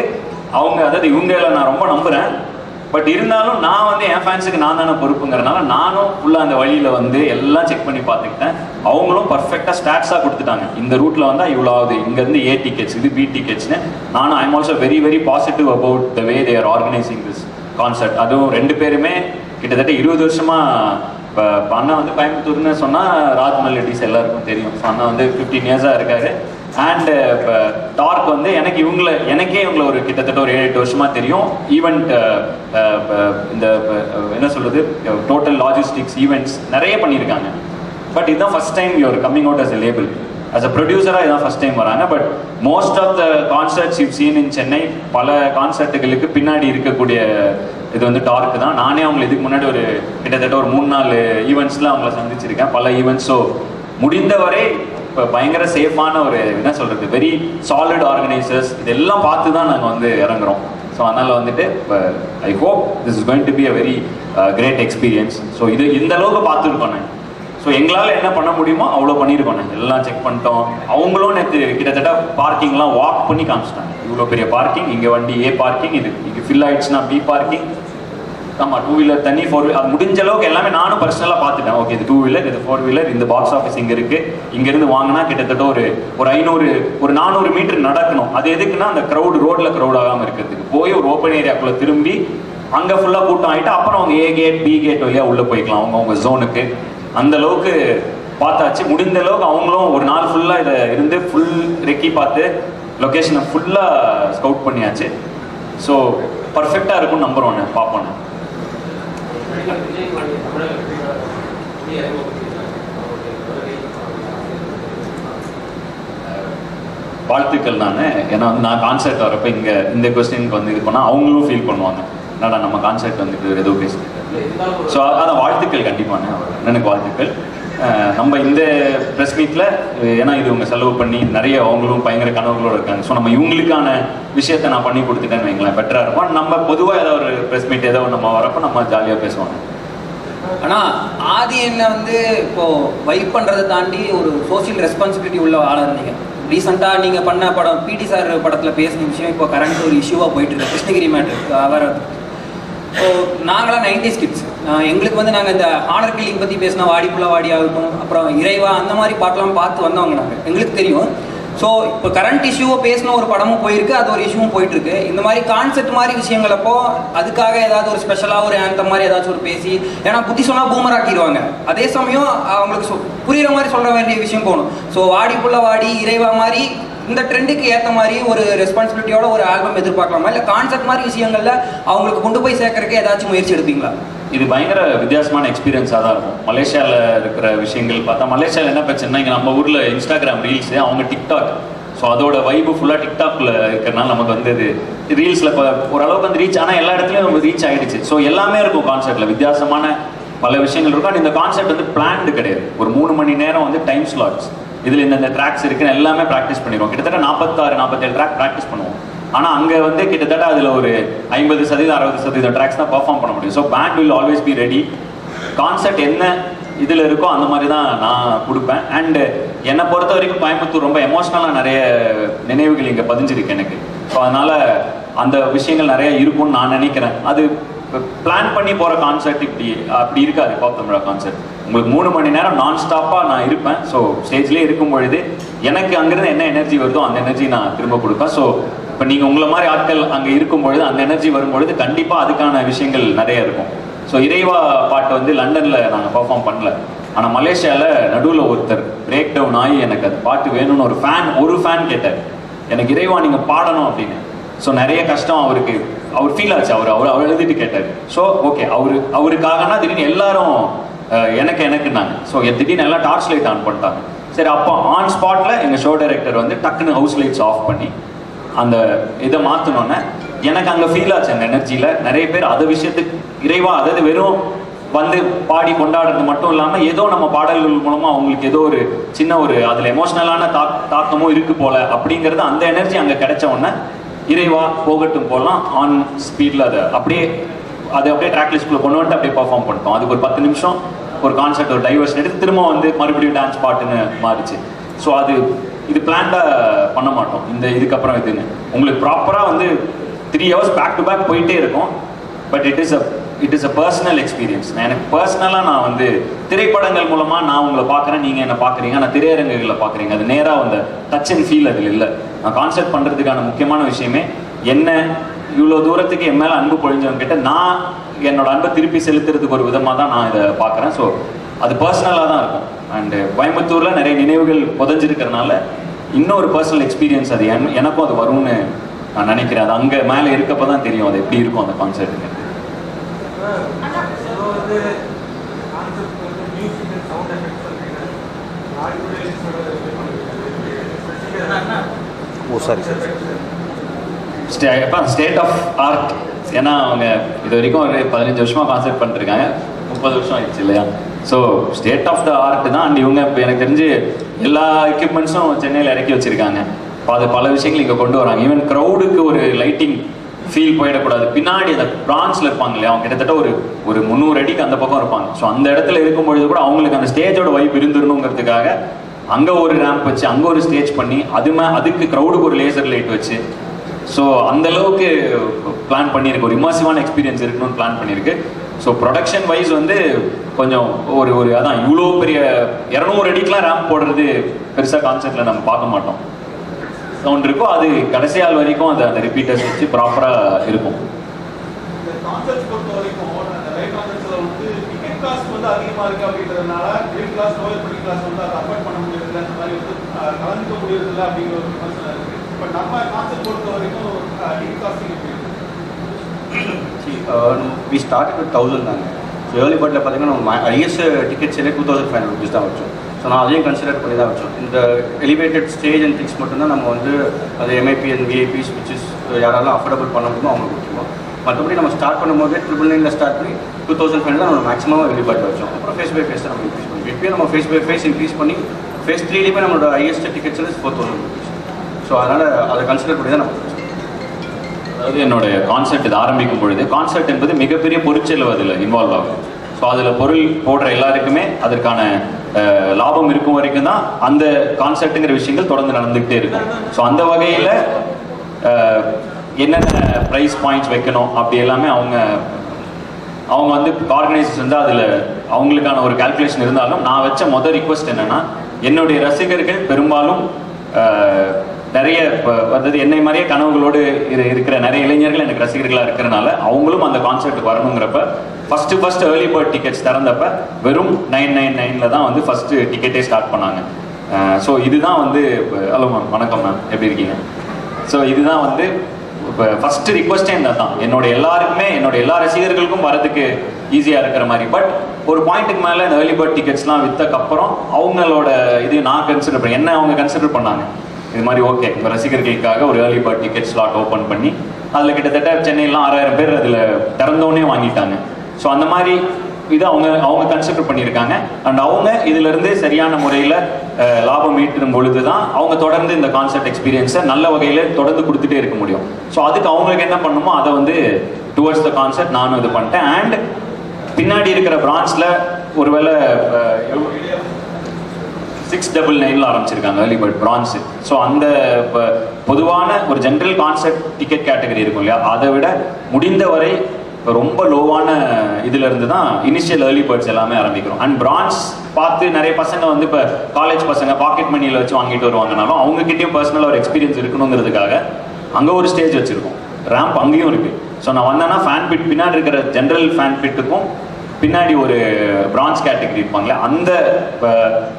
அவங்க, அதாவது இவங்களை நான் ரொம்ப நம்புகிறேன். பட் இருந்தாலும் நான் வந்து என் ஃபேன்ஸுக்கு நான் தானே பொறுப்புங்கிறனால நானும் ஃபுல்லாக அந்த வழியில் வந்து எல்லாம் செக் பண்ணி பார்த்துக்கிட்டேன். அவங்களும் பர்ஃபெக்டாக ஸ்டாட்ஸாக கொடுத்துட்டாங்க. இந்த ரூட்டில் வந்தால் இவ்வளோ ஆகுது, இங்கேருந்து ஏ டிக்கெட்ஸ், இது பி டிக்கெட்ஸ்னு. நானும் I am also very very positive about the way they are organising this concert. அதுவும் 2 பேருமே கிட்டத்தட்ட 20 வருஷமாக. இப்போ அண்ணா வந்து கோயம்புத்தூர்னு சொன்னால் ராஜ் மெலடிஸ் எல்லாருக்கும் தெரியும். ஸோ அண்ணா வந்து 15 இயர்ஸாக இருக்காரு. அண்டு இப்போ டார்க் வந்து எனக்கே இவங்களை ஒரு கிட்டத்தட்ட ஒரு 7-8 வருஷமாக தெரியும். ஈவெண்ட் இந்த என்ன சொல்கிறது, டோட்டல் லாஜிஸ்டிக்ஸ் ஈவெண்ட்ஸ் நிறைய பண்ணியிருக்காங்க. பட் இதுதான் first time you're coming out as a label. as a ப்ரொடியூசராக இதான் ஃபஸ்ட் டைம் வராங்க. But most of the concerts you seen in Chennai, பல கான்சர்ட்டுகளுக்கு பின்னாடி இருக்கக்கூடிய இது வந்து டார்க் தான். நானே அவங்களை இதுக்கு முன்னாடி ஒரு கிட்டத்தட்ட ஒரு 3-4 ஈவெண்ட்ஸில் அவங்கள சந்திச்சிருக்கேன், பல ஈவெண்ட்ஸ். ஸோ முடிந்தவரை இப்போ பயங்கர சேஃபான ஒரு என்ன சொல்கிறது, வெரி சாலிட் ஆர்கனைசர்ஸ் இதெல்லாம் பார்த்து தான் நாங்கள் வந்து இறங்குறோம். ஸோ ஸோ அதனால் வந்துட்டு I hope this is going to be a very great experience. So இது இந்த அளவுக்கு பார்த்துருக்கோம் நான். ஸோ எங்களால் என்ன பண்ண முடியுமோ அவ்வளோ பண்ணியிருக்கோம் நாங்கள். எல்லாம் செக் பண்ணிட்டோம். அவங்களும் நேற்று கிட்டத்தட்ட பார்க்கிங்லாம் வாக் பண்ணி காமிச்சிட்டாங்க. இவ்வளோ பெரிய பார்க்கிங், இங்கே வண்டி ஏ பார்க்கிங், இது ஃபில் ஆயிடுச்சுன்னா பி பார்க்கிங். ஆமாம், 2 வீலர் தனி, 4 வீலர், அது முடிஞ்ச அளவுக்கு எல்லாமே நானும் பர்சனலாக பார்த்துட்டேன். ஓகே, இது 2 வீலர், இது 4 வீலர், இந்த பாக்ஸ் ஆஃபீஸ் இங்கே இருக்குது. இங்கேருந்து வாங்கினா கிட்டத்தட்ட ஒரு 400 மீட்டர் நடக்கணும். அது எதுக்குன்னா அந்த ரோட்டில் க்ரௌட் ஆகாமல் இருக்கிறதுக்கு. போய் ஒரு ஓப்பன் ஏரியாக்குள்ளே திரும்பி அங்கே ஃபுல்லாக கூட்டம் ஆகிட்டு அப்புறம் அவங்க ஏ கேட் பி கேட் வழியாக உள்ளே போய்க்கலாம் அவங்க ஜோனுக்கு. அந்த அளவுக்கு பார்த்தாச்சு. முடிந்த அளவுக்கு அவங்களும் ஒரு நாள் ஃபுல்லாக இதை இருந்து ஃபுல் ரெக்கி பார்த்து லொக்கேஷனை ஃபுல்லாக ஸ்கவுட் பண்ணியாச்சு. ஸோ பர்ஃபெக்டாக இருக்கும்னு நம்புகிறோன்னு பார்ப்போன்னு. வாழ்த்துக்கள். ஏன்னா நான் கான்சர்ட் வரப்போ இங்கே இந்த கொஸ்டினுக்கு வந்து இது பண்ணால் அவங்களும் ஃபீல் பண்ணுவாங்க, என்னடா நம்ம கான்சர்ட் வந்துட்டு ஏதோ பேசிட்டு. ஸோ அதான் வாழ்த்துக்கள் கண்டிப்பான எனக்கு வாழ்த்துக்கள். நம்ம இந்த ப்ரெஸ் மீட்டில் ஏன்னா இது இவங்க செலவு பண்ணி நிறைய அவங்களும் பயங்கர கனவுகளோடு இருக்காங்க. ஸோ நம்ம இவங்களுக்கான விஷயத்த நான் பண்ணி கொடுத்துட்டேன்னு வைங்களேன், பெட்டராக இருக்கும். நம்ம பொதுவாக ஏதோ ஒரு ப்ரெஸ் மீட் ஏதோ நம்ம வரப்போ நம்ம ஜாலியாக பேசுவாங்க. ஆனால் ஆதி என்ன வந்து இப்போது வைப் பண்ணுறதை தாண்டி ஒரு சோஷியல் ரெஸ்பான்சிபிலிட்டி உள்ள ஆளாக இருந்தீங்க. ரீசெண்டாக நீங்கள் பண்ண படம் பிடி சார் படத்தில் பேசின விஷயம் இப்போ கரண்ட் ஒரு இஷ்யூவாக போயிட்டுருக்கு, கிருஷ்ணகிரி மேட்ரு அவர். ஸோ நாங்களாம் 90s கிட்ஸ். எங்களுக்கு வந்து நாங்கள் இந்த ஹானர் கில்லிங் பற்றி பேசினா வாடிப்புள்ள வாடி ஆகட்டும், அப்புறம் இறைவா, அந்த மாதிரி பாட்டெலாம் பார்த்து வந்தவங்க நாங்கள், எங்களுக்கு தெரியும். ஸோ இப்போ கரண்ட் இஷ்யூவை பேசின ஒரு படமும் போயிருக்கு, அது ஒரு இஷ்யூவும் போயிட்டுருக்கு. இந்த மாதிரி கான்செப்ட் மாதிரி விஷயங்களப்போ அதுக்காக ஏதாவது ஒரு ஸ்பெஷலாக ஒரு ஆந்தம் மாதிரி ஏதாச்சும் ஒரு பேசி, ஏன்னா புத்தி சொன்னால் பூமராக்கிடுவாங்க. அதே சமயம் அவங்களுக்கு புரிகிற மாதிரி சொல்ல வேண்டிய விஷயம் போகணும். ஸோ வாடிப்புள்ள வாடி இறைவா மாதிரி இந்த ட்ரெண்டுக்கு ஏற்ற மாதிரி ஒரு ரெஸ்பான்சிபிலிட்டியோட ஒரு ஆல்பம் எதிர்பார்க்கலாமா, இல்லை கான்செப்ட் மாதிரி விஷயங்கள்ல அவங்களுக்கு கொண்டு போய் சேர்க்கறதுக்கு ஏதாச்சும் முயற்சி எடுப்பீங்களா? இது பயங்கர வித்தியாசமான எக்ஸ்பீரியன்ஸாக தான் இருக்கும். மலேசியாவில் இருக்கிற விஷயங்கள் பார்த்தா, மலேசியாவில் என்ன பிரச்சனைனா, இங்கே நம்ம ஊரில் இன்ஸ்டாகிராம் ரீல்ஸு, அவங்க டிக்டாக். ஸோ அதோட வைப்பு ஃபுல்லாக டிக்டாக்ல இருக்கிறனால நமக்கு வந்து இது ரீல்ஸில் ஓரளவுக்கு வந்து ரீச், ஆனால் எல்லா இடத்துலையும் நம்ம ரீச் ஆகிடுச்சு. ஸோ எல்லாமே இருக்கும் கான்செப்டில், வித்தியாசமான பல விஷயங்கள் இருக்கும். அண்ட் இந்த கான்செப்ட் வந்து பிளான்டு கிடையாது. ஒரு 3 மணி நேரம் வந்து டைம் ஸ்லாட்ஸ், இதில் இந்த ட்ராக்ஸ் இருக்குன்னு எல்லாமே ப்ராக்டிஸ் பண்ணிடுவோம். கிட்டத்தட்ட 46-47 ட்ராக் ப்ராக்டிஸ் பண்ணுவோம். ஆனால் அங்கே வந்து கிட்டத்தட்ட அதில் ஒரு 50%-60% ட்ராக்ஸ் தான் பர்ஃபார்ம் பண்ண முடியும். So band will always be ready. Concept என்ன இதில் இருக்கோ அந்த மாதிரி தான் நான் கொடுப்பேன். அண்டு என்னை பொறுத்த வரைக்கும் கோயம்புத்தூர் ரொம்ப எமோஷ்னலாக நிறைய நினைவுகள் இங்கே பதிஞ்சிருக்கு எனக்கு. ஸோ அதனால் அந்த விஷயங்கள் நிறைய இருக்கும்னு நான் நினைக்கிறேன். அது பிளான் பண்ணி போகிற கான்செர்ட் அப்படி இருக்காது. பாப் தமிழா கான்செர்ட் உங்களுக்கு 3 மணி நேரம் நான் ஸ்டாப்பாக நான் இருப்பேன். ஸோ ஸ்டேஜ்லேயே இருக்கும் பொழுது எனக்கு அங்கேருந்து என்ன எனர்ஜி வருதோ அந்த எனர்ஜி நான் திரும்ப கொடுப்பேன். ஸோ இப்போ நீங்கள் உங்களை மாதிரி ஆட்கள் அங்கே இருக்கும் பொழுது அந்த எனர்ஜி வரும்பொழுது கண்டிப்பாக அதுக்கான விஷயங்கள் நிறைய இருக்கும். ஸோ இறைவா பாட்டு வந்து லண்டனில் நாங்கள் பர்ஃபார்ம் பண்ணல, ஆனால் மலேசியாவில் நடுவில் ஒருத்தர் பிரேக் டவுன் ஆகி எனக்கு அது பாட்டு வேணும்னு ஒரு ஃபேன் கேட்டார், எனக்கு இறைவா நீங்கள் பாடணும் அப்படின்னு. ஸோ நிறைய கஷ்டம் அவர் ஃபீல் ஆச்சு. அவர் எழுதிட்டு கேட்டார். ஸோ ஓகே, அவருக்காகனா திடீர்னு எல்லாரும் எனக்குன்னாங்க. ஸோ திடீர்னு எல்லாம் டார்ச் லைட் ஆன் பண்ணிட்டாங்க. சரி, அப்போ ஆன் ஸ்பாட்டில் எங்கள் ஷோ டைரக்டர் வந்து டக்குன்னு ஹவுஸ் லைட்ஸ் ஆஃப் பண்ணி அந்த இதை மாற்றினோன்னே எனக்கு அங்கே ஃபீல் ஆச்சு. அந்த எனர்ஜியில் நிறைய பேர் அதை விஷயத்துக்கு இறைவா, அதாவது வெறும் வந்து பாடி கொண்டாடுறது மட்டும் இல்லாமல் ஏதோ நம்ம பாடல்கள் மூலமாக அவங்களுக்கு ஏதோ ஒரு சின்ன அதில் எமோஷ்னலான தாக்கமும் இருக்குது போல அப்படிங்கிறது, அந்த எனர்ஜி அங்கே கிடைச்ச உடனே இறைவா போகட்டும் போகலாம் ஆன் ஸ்பீடில் அதை அப்படியே ட்ராக் லிஸ்ட்குள்ளே கொண்டு வந்துட்டு அப்படியே பர்ஃபார்ம் பண்ணிட்டோம். அதுக்கு ஒரு 10 நிமிஷம் ஒரு கான்செப்ட், ஒரு டைவர்ஷன் எடுத்து திரும்ப வந்து மறுபடியும் டான்ஸ் பாட்டுன்னு மாறிச்சு. ஸோ இது பிளான்டாக பண்ண மாட்டோம். இதுக்கப்புறம் இதுன்னு உங்களுக்கு ப்ராப்பராக வந்து 3 hours பேக் டு பேக் போயிட்டே இருக்கும். But it is a personal experience. எனக்கு பர்சனலாக நான் வந்து திரைப்படங்கள் மூலமாக நான் உங்களை பார்க்குறேன், நீங்கள் என்ன பார்க்குறீங்க, நான் திரையரங்குகளில் பார்க்குறீங்க. அது நேராக அந்த டச் அண்ட் ஃபீல் அதில் இல்லை. நான் கான்செப்ட் பண்ணுறதுக்கான முக்கியமான விஷயமே என்ன, இவ்வளோ தூரத்துக்கு என் மேலே அன்பு பொழிஞ்சவங்க கிட்ட நான் என்னோட அன்பை திருப்பி செலுத்துறதுக்கு ஒரு விதமாக தான் நான் இதை பார்க்குறேன். ஸோ அது பர்சனலாக தான் இருக்கும். அண்டு கோயம்புத்தூரில் நிறைய நினைவுகள் புதஞ்சிருக்கிறதுனால இன்னொரு பர்சனல் எக்ஸ்பீரியன்ஸ் அது எனக்கும் அது வரும்னு நான் நினைக்கிறேன். அது அங்கே மேலே இருக்கப்போ தான் தெரியும் அது எப்படி இருக்கும் அந்த கான்செர்ட்டுங்க. State of art. ஏன்னா அவங்க இது வரைக்கும் ஒரு 15 வருஷமாக கான்செர்ட் பண்ணிருக்காங்க, 30 வருஷம் ஆயிடுச்சு இல்லையா. So state of the art தான். அண்ட் இவங்க இப்போ எனக்கு தெரிஞ்சு எல்லா எக்யூப்மெண்ட்ஸும் சென்னையில் இறக்கி வச்சுருக்காங்க. அது பல விஷயங்கள் இங்கே கொண்டு வராங்க. ஈவன் க்ரௌடுக்கு ஒரு லைட்டிங் ஃபீல் போயிடக்கூடாது. பின்னாடி அந்த பிரான்ச்சில் இருப்பாங்க இல்லையா, அவங்க கிட்டத்தட்ட ஒரு 300 அடிக்கு அந்த பக்கம் இருப்பாங்க. ஸோ அந்த இடத்துல இருக்கும்பொழுது கூட அவங்களுக்கு அந்த ஸ்டேஜோட வைப் இருந்துடணுங்கிறதுக்காக அங்கே ஒரு ரேம்ப் வச்சு அங்கே ஒரு ஸ்டேஜ் பண்ணி அதுக்கு க்ரௌடுக்கு ஒரு லேசர் லைட் வச்சு ஸோ அந்த அளவுக்கு பிளான் பண்ணியிருக்கு. ஒரு இமர்சிவான எக்ஸ்பீரியன்ஸ் இருக்கணும்னு பிளான் பண்ணியிருக்கு. ஸோ ப்ரொடக்ஷன் வைஸ் வந்து கொஞ்சம் ஒரு அதான் இவ்வளோ பெரிய 200 அடிக்கெலாம் ரேம்ப் போடுறது பெருசாக கான்செப்டில் நம்ம பார்க்க மாட்டோம். சவுண்ட் இருக்கும், அது கடைசி ஆள் வரைக்கும் அந்த ரிப்பீட்டர்ஸ் வச்சு ப்ராப்பராக இருக்கும். அதிகமா இருக்கு அப்படின்றதுனால middle class lower middle class வந்து அதை அஃபோர்ட் பண்ண முடியறதில்ல, அந்த மாதிரி வந்து கலந்துக்க முடியறதில்ல அப்படிங்கிற ஒரு விமர்சனம் இருக்கு. பட் நம்ம கான்செப்ட் பொறுத்த வரைக்கும் டிக்கெட் காஸ்டிங் எப்படி வி ஸ்டார்ட் வித் 1000 தாங்க. ஸோ ஏர்லி பர்டில் பார்த்தீங்கன்னா நம்ம ஹையஸ்ட் டிக்கெட்ஸே 2500 rupees தான் வச்சோம். ஸோ நான் அதையும் கன்சிடர் பண்ணி தான் வச்சோம். இந்த எலிவேட்டட் ஸ்டேஜ் அண்ட் திங்ஸ் மட்டும்தான் நம்ம வந்து அது எம்ஐபி அண்ட் விஐபிஸ் விச் யாரெல்லாம் அஃபோர்டபுள் பண்ண முடியுமோ அவங்களுக்கு கொடுத்துருவோம். மற்றபடி நம்ம ஸ்டார்ட் பண்ணும்போது 999 ஸ்டார்ட் பண்ணி 2500 தான் நம்ம மேக்ஸிமம் எர்லி பர்ட் வச்சோம். அப்புறம் ஃபேஸ் பை ஃபேஸ் தான் நம்ம இன்க்ரீஸ் பண்ணி இப்போயும் நம்ம ஃபேஸ் பை ஃபேஸ் இன்க்ரீஸ் பண்ணி ஃபேஸ் 3லேயுமே நம்மளோட ஹையஸ்ட் டிக்கெட்ஸ் வந்து 4000 rupees. ஸோ அதனால் அதை கன்சிடர் பண்ணி தான் நம்ம வச்சோம். அதாவது என்னுடைய கான்செப்ட் இது ஆரம்பிக்கும் பொழுது கான்செப்ட் என்பது மிகப்பெரிய பொருட்செலவு அதில் இன்வால்வ் ஆகும். ஸோ அதில் பொருள் போடுற எல்லாருக்குமே அதற்கான லாபம் இருக்கும் வரைக்கும் தான் அந்த கான்செப்ட்டுங்கிற விஷயங்கள் தொடர்ந்து நடந்துக்கிட்டே இருக்கும். ஸோ அந்த வகையில் என்னென்ன ப்ரைஸ் பாயிண்ட்ஸ் வைக்கணும் அப்படி எல்லாமே அவங்க வந்து ஆர்கனைசர்ஸ் வந்து அதில் அவங்களுக்கான ஒரு கால்குலேஷன் இருந்தாலும் நான் வச்ச மொதல் ரிக்வெஸ்ட் என்னென்னா என்னுடைய ரசிகர்கள் பெரும்பாலும் நிறைய வந்தது என்னை மாதிரியே கனவுகளோடு இருக்கிற நிறைய இளைஞர்கள் எனக்கு ரசிகர்களாக இருக்கிறனால அவங்களும் அந்த கான்செப்ட் வரணுங்கிறப்ப ஃபஸ்ட்டு ஏர்லி பேர்ட் டிக்கெட்ஸ் திறந்தப்ப வெறும் 999 தான் வந்து ஃபஸ்ட்டு டிக்கெட்டே ஸ்டார்ட் பண்ணாங்க. ஸோ இதுதான் வந்து ஹலோ மேம், வணக்கம் மேம், எப்படி இருக்கீங்க? ஸோ இதுதான் வந்து இப்போ ஃபஸ்ட்டு ரிக்வஸ்டே இந்த தான் என்னோட எல்லா ரசிகர்களுக்கும் வரதுக்கு ஈஸியாக இருக்கிற மாதிரி. பட் ஒரு பாயிண்ட்டுக்கு மேலே இந்த ஏர்லி பேர்ட் டிக்கெட்ஸ்லாம் விற்றக்கப்புறம் அவங்களோட இது நான் கன்சிடர் பண்ணேன். என்ன அவங்க கன்சிடர் பண்ணாங்க இது மாதிரி ஓகே உங்கள் ரசிகர்களுக்காக ஒரு early bird ticket slot open பண்ணி அதில் கிட்டத்தட்ட சென்னையிலாம் 6000 பேர் அதில் திறந்தோடனே வாங்கிட்டாங்க. ஸோ அந்த மாதிரி இது அவங்க கன்சிடர் பண்ணியிருக்காங்க. அண்ட் அவங்க இதிலிருந்து சரியான முறையில் லாபம் ஈட்டும் பொழுது தான் அவங்க தொடர்ந்து இந்த கான்செப்ட் எக்ஸ்பீரியன்ஸை நல்ல வகையில் தொடர்ந்து கொடுத்துட்டே இருக்க முடியும். ஸோ அதுக்கு அவங்களுக்கு என்ன பண்ணணுமோ அதை வந்து டுவர்ட்ஸ் த கான்செப்ட் நானும் இது பண்ணிட்டேன். அண்ட் பின்னாடி இருக்கிற பிரான்ச்சில் ஒருவேளை 699 ஆரம்பிச்சிருக்காங்க ஏர்லி பேர்ட் பிரான்ஸ். ஸோ அந்த பொதுவான ஒரு ஜென்ரல் கான்செப்ட் டிக்கெட் கேட்டகரி இருக்கும் இல்லையா, அதை விட முடிந்தவரை ரொம்ப லோவான இதுல இருந்து தான் இனிஷியல் ஏர்லி பேர்ட்ஸ் எல்லாமே ஆரம்பிக்கிறோம். அண்ட் பிரான்ஸ் பார்த்து நிறைய பசங்க வந்து இப்போ காலேஜ் பசங்க பாக்கெட் மணியில் வச்சு வாங்கிட்டு வருவாங்கனாலும் அவங்ககிட்டயும் பர்சனலாக ஒரு எக்ஸ்பீரியன்ஸ் இருக்கணுங்கிறதுக்காக அங்கே ஒரு ஸ்டேஜ் வச்சிருக்கோம். ரேம்ப் அங்கேயும் இருக்கு. ஸோ நான் வந்தேன்னா ஃபேன் பிட் பின்னாடி இருக்கிற ஜென்ரல் ஃபேன் பிட்டுக்கும் பின்னாடி ஒரு பிரான்ஸ் கேட்டகரி இருப்பாங்களே அந்த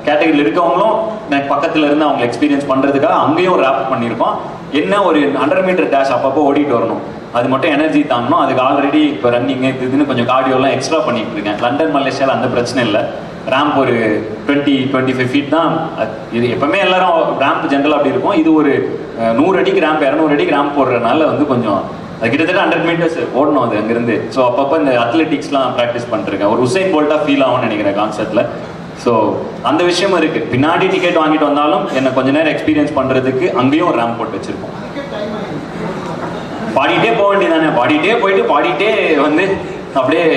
கேட்டகரியில் இருக்கவங்களும் எனக்கு பக்கத்தில் இருந்து அவங்க எக்ஸ்பீரியன்ஸ் பண்ணுறதுக்காக அங்கேயும் ஒரு ரேப் பண்ணியிருக்கோம். என்ன ஒரு 100 மீட்டர் டேஷ் அப்பப்போ ஓடிட்டு வரணும், அது மட்டும் எனர்ஜி தாங்கணும். அதுக்கு ஆல்ரெடி இப்போ ரன்னிங் இதுன்னு கொஞ்சம் கார்டியோலாம் எக்ஸ்ட்ரா பண்ணிட்டு இருக்கேன். லண்டன் மலேசியாவில் அந்த பிரச்சனை இல்லை. ரேம்ப் ஒரு 20-25 ஃபீட் தான். இது எப்பவுமே எல்லாரும் ரேம்ப் ஜென்ரல் அப்படி இருக்கும். இது ஒரு 100 அடிக்கு ரேம்ப் 200 அடிக்கு ரேம்ப் போடுறதுனால வந்து கொஞ்சம் அது கிட்டத்தட்ட 100 மீட்டர்ஸ் ஓடணும் அது அங்கேருந்து. ஸோ அப்பப்போ இந்த அத்லெட்டிக்ஸ்லாம் ப்ராக்டிஸ் பண்ணிருக்கேன். ஒரு உசைன் போல்ட்டாக ஃபீல் ஆகும்னு நினைக்கிறேன் கான்செப்டில். ஸோ அந்த விஷயமும் இருக்குது. பின்னாடி டிக்கெட் வாங்கிட்டு வந்தாலும் என்னை கொஞ்ச நேரம் எக்ஸ்பீரியன்ஸ் பண்ணுறதுக்கு அங்கேயும் ஒரு ரேம்ப் போட்டு வச்சுருக்கோம். பாடிட்டே போக வேண்டியதானே, பாடிட்டே போயிட்டு பாடிட்டே வந்து அப்படியே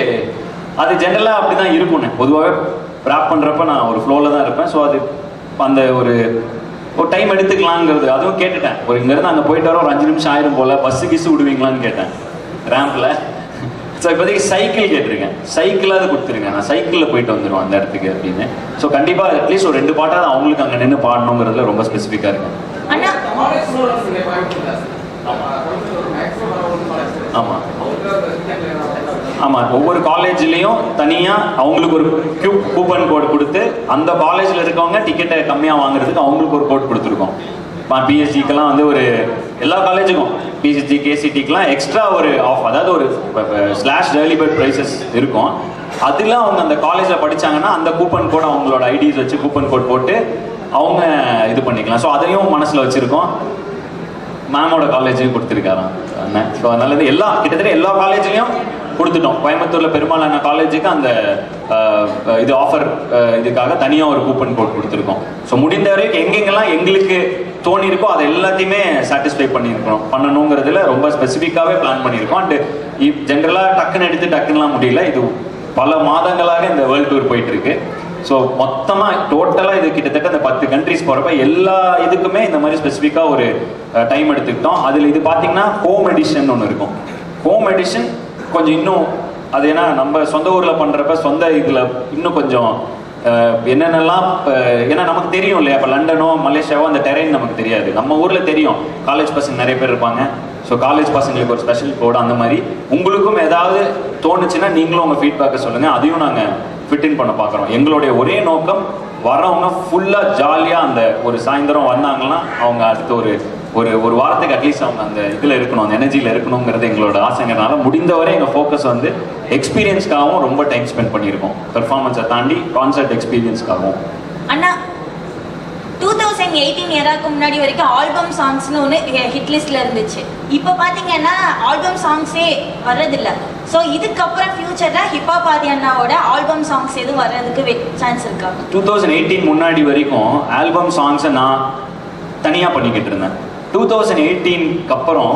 அது ஜென்ரலாக அப்படி தான் இருக்கும்ண்ணே. பொதுவாகவே ரேப் பண்ணுறப்ப நான் ஒரு ஃப்ளோவில் தான் இருப்பேன். ஸோ அது அந்த ஒரு டைம் எடுத்துக்கலாங்கிறது அதுவும் கேட்டுட்டேன். ஒரு இங்கேருந்து அங்கே போயிட்டு வர ஒரு 5 நிமிஷம் ஆயிரும் போல், பஸ்ஸு கிஸ்ஸு விடுவீங்களான்னு கேட்டேன் ரேம்பில். ஸோ இப்போதைக்கு சைக்கிள் கேட்டிருக்கேன், சைக்கிளாவது கொடுத்துருங்க, நான் சைக்கிளில் போயிட்டு வந்துடுவோம் அந்த இடத்துக்கு அப்படின்னு. ஸோ கண்டிப்பாக அட்லீஸ்ட் ஒரு 2 பாட்டாவது அவங்களுக்கு அங்கே நின்று பாடணுங்கிறதுல ரொம்ப ஸ்பெசிஃபிக்காக இருக்கேன். ஆமாம் ஆமாம், ஒவ்வொரு காலேஜ்லேயும் தனியாக அவங்களுக்கு ஒரு கூப்பன் கோட் கொடுத்து அந்த காலேஜில் இருக்கவங்க டிக்கெட்டை கம்மியாக வாங்குறதுக்கு அவங்களுக்கு ஒரு கோட் கொடுத்துருக்கோம். பிஎஸ்சிக்கெல்லாம் வந்து ஒரு எல்லா காலேஜுக்கும் பிஎஸ்சி கேசிடிக்கெலாம் எக்ஸ்ட்ரா ஒரு ஆஃப், அதாவது ஒரு ஸ்லாஷ் ஏர்லி பேர்ட் ப்ரைஸஸ் இருக்கும். அதில் அவங்க அந்த காலேஜில் படித்தாங்கன்னா அந்த கூப்பன் கோட் அவங்களோட ஐடிஸ் வச்சு கூப்பன் கோட் போட்டு அவங்க இது பண்ணிக்கலாம். ஸோ அதையும் மனசில் வச்சுருக்கோம். மேமோட காலேஜையும் கொடுத்துருக்காராம் அண்ணன். ஸோ அதனால கிட்டத்தட்ட எல்லா காலேஜ்லேயும் கொடுத்துட்டோம். கோயம்புத்தூரில் பெரும்பாலான காலேஜுக்கு அந்த இது ஆஃபர் இதுக்காக தனியாக ஒரு கூப்பன் கோட் கொடுத்துருக்கோம். ஸோ முடிந்த வரைக்கும் எங்கெங்கெல்லாம் எங்களுக்கு தோணி இருக்கோ அதை எல்லாத்தையுமே சாட்டிஸ்ஃபை பண்ணணுங்கிறதுல ரொம்ப ஸ்பெசிஃபிக்காகவே பிளான் பண்ணியிருக்கோம். அண்டு ஜென்ரலாக டக்குன்னு எடுத்து டக்குன்னுலாம் முடியல. இது பல மாதங்களாக இந்த வேர்ல்டு டூர் போயிட்டு இருக்கு. ஸோ மொத்தமாக டோட்டலாக இது கிட்டத்தட்ட அந்த 10 கண்ட்ரிஸ் போகிறப்ப எல்லா இதுக்குமே இந்த மாதிரி ஸ்பெசிஃபிக்காக ஒரு டைம் எடுத்துக்கிட்டோம். அதில் இது பார்த்தீங்கன்னா ஹோம் எடிஷன் ஒன்று இருக்கும். ஹோம் எடிஷன் கொஞ்சம் இன்னும் அது ஏன்னா நம்ம சொந்த ஊரில் பண்ணுறப்ப சொந்த இதில் இன்னும் கொஞ்சம் என்னென்னலாம் ஏன்னா நமக்கு தெரியும் இல்லையா, இப்போ லண்டனோ மலேசியாவோ அந்த டெரைன் நமக்கு தெரியாது. நம்ம ஊரில் தெரியும், காலேஜ் பசங்க நிறைய பேர் இருப்பாங்க. ஸோ காலேஜ் பசங்களுக்கு ஒரு ஸ்பெஷல் கோடு அந்த மாதிரி உங்களுக்கும் ஏதாவது தோணுச்சுன்னா நீங்களும் உங்கள் ஃபீட்பேக்கை சொல்லுங்கள். அதையும் நாங்கள் ஃபிட்டின் பண்ண பார்க்குறோம். எங்களுடைய ஒரே நோக்கம் வரவங்க ஃபுல்லாக ஜாலியாக அந்த ஒரு சாயந்தரம் வந்தாங்கன்னா அவங்க அடுத்த ஒரு வாரத்துக்கு அட்லீஸ்ட் அவங்க அந்த இதில் இருக்கணும், அந்த எனர்ஜியில் இருக்கணுங்கிறது எங்களோட ஆசைங்கிறனால முடிந்தவரை எங்கள் ஃபோக்கஸ் வந்து எக்ஸ்பீரியன்ஸ்க்காகவும் ரொம்ப டைம் ஸ்பெண்ட் பண்ணியிருக்கோம். பெர்ஃபார்மன்ஸை தாண்டி கான்சர்ட் எக்ஸ்பீரியன்ஸ்க்காகவும். அண்ணா 2018 இயராக்கு முன்னாடி வரைக்கும் ஆல்பம் சாங்ஸ்னு ஒன்று ஹிட் லிஸ்ட்ல இருந்துச்சு. இப்போ பார்த்தீங்கன்னா ஆல்பம் சாங்ஸே வர்றதில்ல. ஸோ இதுக்கப்புறம் ஃபியூச்சரில் ஹிப்ஹாப் ஆதி அண்ணாவோட ஆல்பம் சாங்ஸ் எதுவும் வர்றதுக்கு சான்ஸ் இருக்கா? 2018 முன்னாடி வரைக்கும் ஆல்பம் சாங்ஸை நான் தனியாக பண்ணிக்கிட்டு இருந்தேன். 2018க்கு அப்புறம்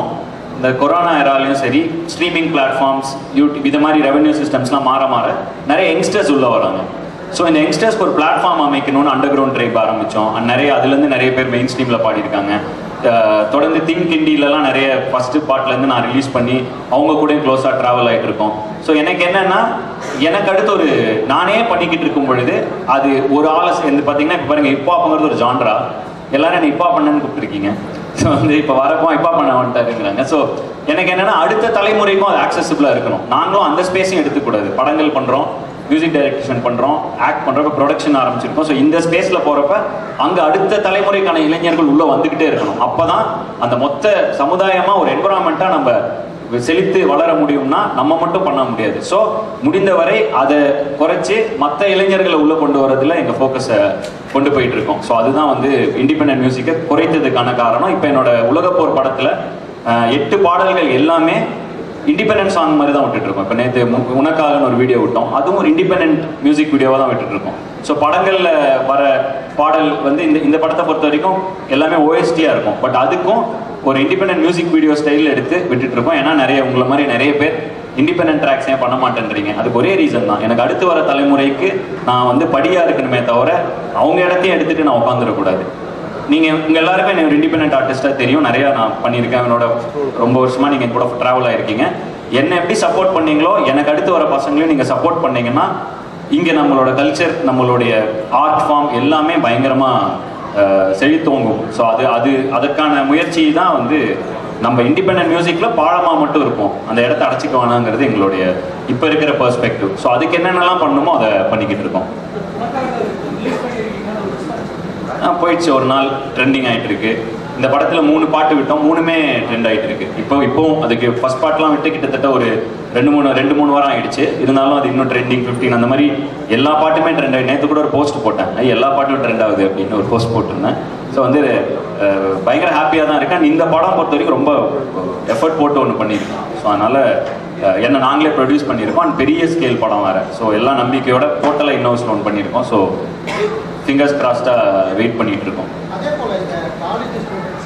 இந்த கொரோனா எராலையும் சரி, ஸ்ட்ரீமிங் பிளாட்ஃபார்ம்ஸ், யூடியூப் இது மாதிரி ரெவென்யூ சிஸ்டம்ஸ்லாம் மாற நிறைய யங்ஸ்டர்ஸ் உள்ளே வராங்க. ஸோ இந்த யங்ஸ்டர்ஸ்க்கு ஒரு பிளாட்ஃபார்ம் அமைக்கணும்னு அண்டர் கிரவுண்ட் ட்ரைப் ஆரம்பித்தோம். அதுலேருந்து நிறைய பேர் மெயின் ஸ்ட்ரீமில் பாடியிருக்காங்க. தொடர்ந்து திங்க் இண்டியிலலாம் நிறைய ஃபஸ்ட்டு பார்ட்லேருந்து நான் ரிலீஸ் பண்ணி அவங்க கூட க்ளோஸாக ட்ராவல் ஆகிட்டு இருக்கோம். ஸோ எனக்கு என்னென்னா, எனக்கு அடுத்து நானே பண்ணிக்கிட்டு இருக்கும் பொழுது அது ஒரு ஆளை பார்த்தீங்கன்னா இப்போ பாருங்கள், ஹிப்ஹாப்புங்கிறது ஒரு ஜான்ரா. எல்லாரும் என்ன ஹிப்ஹாப் பண்ணன்னு கூப்பிட்டுருக்கீங்க. ஸோ இப்போ வரப்போ ஹிப்ஹாப் பண்ண வந்துட்டாருங்கிறாங்க. ஸோ எனக்கு என்னென்னா அடுத்த தலைமுறைக்கும் அது ஆக்சசிபிளாக இருக்கணும். நாங்களும் அந்த ஸ்பேஸையும் எடுத்துக்கூடாது. படங்கள் பண்ணுறோம், மியூசிக் டைரக்ஷன் பண்ணுறோம், ஆக்ட் பண்ணுறப்ப ப்ரொடக்ஷன் ஆரம்பிச்சிருக்கோம். ஸோ இந்த ஸ்பேஸில் போகிறப்ப அங்கே அடுத்த தலைமுறைக்கான இளைஞர்கள் உள்ளே வந்துக்கிட்டே இருக்கணும். அப்போ தான் அந்த மொத்த சமுதாயமாக ஒரு என்விரான்மெண்ட்டாக நம்ம செழித்து வளர முடியும்னா நம்ம மட்டும் பண்ண முடியாது. ஸோ முடிந்தவரை அதை குறைச்சி மற்ற இளைஞர்களை உள்ளே கொண்டு வரதுல எங்கள் ஃபோக்கஸை கொண்டு போயிட்டு இருக்கோம். ஸோ அதுதான் இண்டிபெண்டன்ட் மியூசிக்கை குறைத்ததுக்கான காரணம். இப்போ என்னோட உலகப்போர் படத்தில் 8 பாடல்கள் எல்லாமே இண்டிபெண்டன்ட் சாங் மாதிரி தான் விட்டுட்டு இருக்கோம். இப்போ நேற்று உனக்காகன்னு ஒரு வீடியோ விட்டோம், அதுவும் ஒரு இண்டிபெண்டன்ட் மியூசிக் வீடியோவாக தான் விட்டுட்டு இருக்கோம். ஸோ படங்களில் வர பாடல் இந்த படத்தை பொறுத்த வரைக்கும் எல்லாமே ஓஎஸ்டியாக இருக்கும். பட் அதுக்கும் ஒரு இண்டிபெண்டன்ட் மியூசிக் வீடியோ ஸ்டைலில் எடுத்து விட்டுட்டு இருக்கோம். ஏன்னா உங்களை மாதிரி நிறைய பேர் இண்டிபெண்டன்ட் ட்ராக்ஸ் ஏன் பண்ண மாட்டேன்றீங்க. அதுக்கு ஒரே ரீசன் தான், எனக்கு அடுத்து வர தலைமுறைக்கு நான் படியாக இருக்கணுமே தவிர அவங்க இடத்தையும் எடுத்துகிட்டு நான் உட்காந்துடக்கூடாது. உங்கள் எல்லாருமே எனக்கு ஒரு இண்டிபெண்டன்ட் ஆர்டிஸ்ட்டாக தெரியும். நிறையா நான் பண்ணியிருக்கேன். என்னோட ரொம்ப வருஷமாக நீங்கள் கூட ட்ராவல் ஆகிருக்கீங்க. என்னை எப்படி சப்போர்ட் பண்ணீங்களோ எனக்கு அடுத்து வர பசங்களையும் நீங்கள் சப்போர்ட் பண்ணீங்கன்னா இங்கே நம்மளோட கல்ச்சர், நம்மளுடைய ஆர்ட் ஃபார்ம் எல்லாமே பயங்கரமாக செழித்தோங்கும். ஸோ அதுக்கான முயற்சி தான் நம்ம இண்டிபெண்டன்ட் மியூசிக்கில் பாழமாக மட்டும் இருப்போம், அந்த இடத்த அடைச்சிக்க வேணாங்கிறது எங்களுடைய இப்போ இருக்கிற பெர்ஸ்பெக்டிவ். ஸோ அதுக்கு என்னென்னலாம் பண்ணணுமோ அதை பண்ணிக்கிட்டு இருக்கோம். போயிடுச்சு, ஒரு நாள் ட்ரெண்டிங் ஆகிட்டு இருக்கு. இந்த படத்தில் 3 பாட்டு விட்டோம், 3மே ட்ரெண்ட் ஆகிட்டு இருக்கு. இப்போவும் அதுக்கு ஃபர்ஸ்ட் பார்ட்லாம் விட்டு கிட்டத்தட்ட ஒரு 2-3 வாரம் ஆகிடுச்சு. இருந்தாலும் அது இன்னும் ட்ரெண்டிங் 15 அந்த மாதிரி எல்லா பாட்டுமே ட்ரெண்ட் ஆகி. நேற்று கூட ஒரு போஸ்ட் போட்டேன், எல்லா பாட்டும் ட்ரெண்ட் ஆகுது அப்படின்னு ஒரு போஸ்ட் போட்டிருந்தேன். ஸோ பயங்கர ஹாப்பியாக தான் இருக்கேன். இந்த படம் பொறுத்த வரைக்கும் ரொம்ப எஃபர்ட் போட்டு ஒன்று பண்ணியிருக்கோம். ஸோ அதனால் என்ன நாங்களே ப்ரொடியூஸ் பண்ணியிருக்கோம். அண்ட் பெரிய ஸ்கேல் படம் வேறு. ஸோ எல்லா நம்பிக்கையோட டோட்டலாக இன்னோவேஷன் ஒன்று பண்ணியிருக்கோம். ஸோ ஃபிங்கர்ஸ் கிராஸ்டாக வெயிட் பண்ணிகிட்டு இருக்கோம். அதே போல் இந்த காலேஜ் ஸ்டூடெண்ட்ஸ்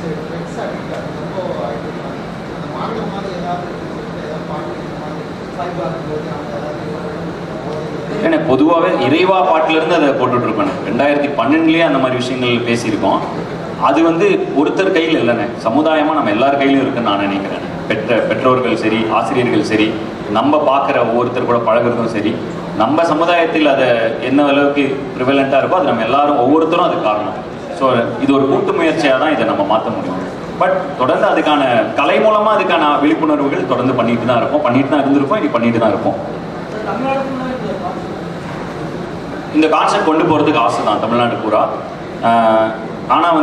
ஏன்னா பொதுவாகவே இறைவா பாட்டிலேருந்து அதை போட்டுட்ருப்பேன். 2012 அந்த மாதிரி விஷயங்கள் பேசியிருக்கோம். அது ஒருத்தர் கையில் இல்லைண்ணே, சமுதாயமாக நம்ம எல்லார் கையிலும் இருக்குன்னு நான் நினைக்கிறேன். பெற்றோர்கள் சரி, ஆசிரியர்கள் சரி, நம்ம பார்க்குற ஒவ்வொருத்தர் கூட பழகிறதும் சரி, நம்ம சமுதாயத்தில் அதை என்ன அளவுக்கு ப்ரிவலண்ட்டாக இருக்கோ அது நம்ம எல்லாரும் ஒவ்வொருத்தரும் அது காரணம். ஸோ இது ஒரு கூட்டு முயற்சியாக தான் இதை நம்ம மாற்ற முடியும். பட் தொடர்ந்து அதுக்கான கலை மூலமாக அதுக்கான விழிப்புணர்வுகள் தொடர்ந்து பண்ணிட்டு தான் இருந்திருக்கோம், இனி பண்ணிட்டு தான் இருப்போம். இந்த கான்செப்ட் கொண்டு போகிறதுக்கு ஆசை தான் தமிழ்நாடு பூரா. ஆனால்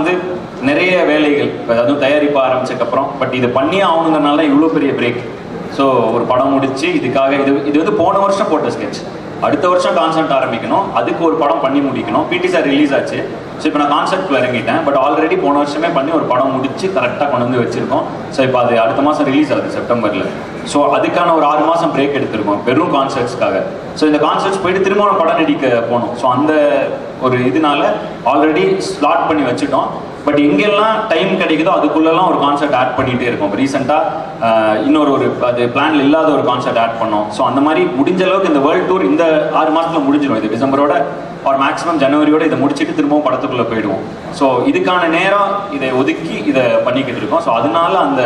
நிறைய வேலைகள், அதுவும் தயாரிப்பு ஆரம்பிச்சதுக்கப்புறம் பட் இதை பண்ணியே ஆகணுங்கிறனால இவ்வளோ பெரிய பிரேக். ஸோ ஒரு படம் முடிச்சு இதுக்காக இது போன வருஷம் போட்ட ஸ்கெட்ச். அடுத்த வருஷம் கான்செப்ட் ஆரம்பிக்கணும், அதுக்கு ஒரு படம் பண்ணி முடிக்கணும். பிடி சார் ரிலீஸ் ஆச்சு. ஸோ இப்போ நான் கான்செப்ட்ல இறங்கிட்டேன். பட் ஆல்ரெடி போன வருஷமே பண்ணி ஒரு படம் முடிச்சு கரெக்டாக கொண்டு வந்து வச்சிருக்கோம். ஸோ இப்போ அது அடுத்த மாதம் ரிலீஸ் ஆகுது செப்டம்பரில். ஸோ அதுக்கான ஒரு 6 மாதம் பிரேக் எடுத்திருக்கோம் வெறும் கான்செப்ட்ஸ்க்காக. ஸோ இந்த கான்செப்ட்ஸ் போயிட்டு திரும்ப படம் நடிக்க போகணும். ஸோ அந்த ஒரு இதனால ஆல்ரெடி ஸ்லாட் பண்ணி வச்சுட்டோம். பட் எங்கெல்லாம் டைம் கிடைக்குதோ அதுக்குள்ளெல்லாம் ஒரு கான்செப்ட் ஆட் பண்ணிகிட்டே இருக்கும். ரீசெண்டாக இன்னொரு அது பிளான்ல இல்லாத ஒரு கான்செப்ட் ஆட் பண்ணோம். ஸோ அந்த மாதிரி முடிஞ்ச அளவுக்கு இந்த வேர்ல்டு டூர் இந்த 6 மாதத்தில் முடிஞ்சிடும். இது டிசம்பரோட ஒரு மேக்ஸிமம் ஜனவரியோட இதை முடிச்சுட்டு திரும்பவும் படத்துக்குள்ளே போயிடுவோம். ஸோ இதுக்கான நேரம் இதை ஒதுக்கி இதை பண்ணிக்கிட்டு இருக்கோம். ஸோ அதனால அந்த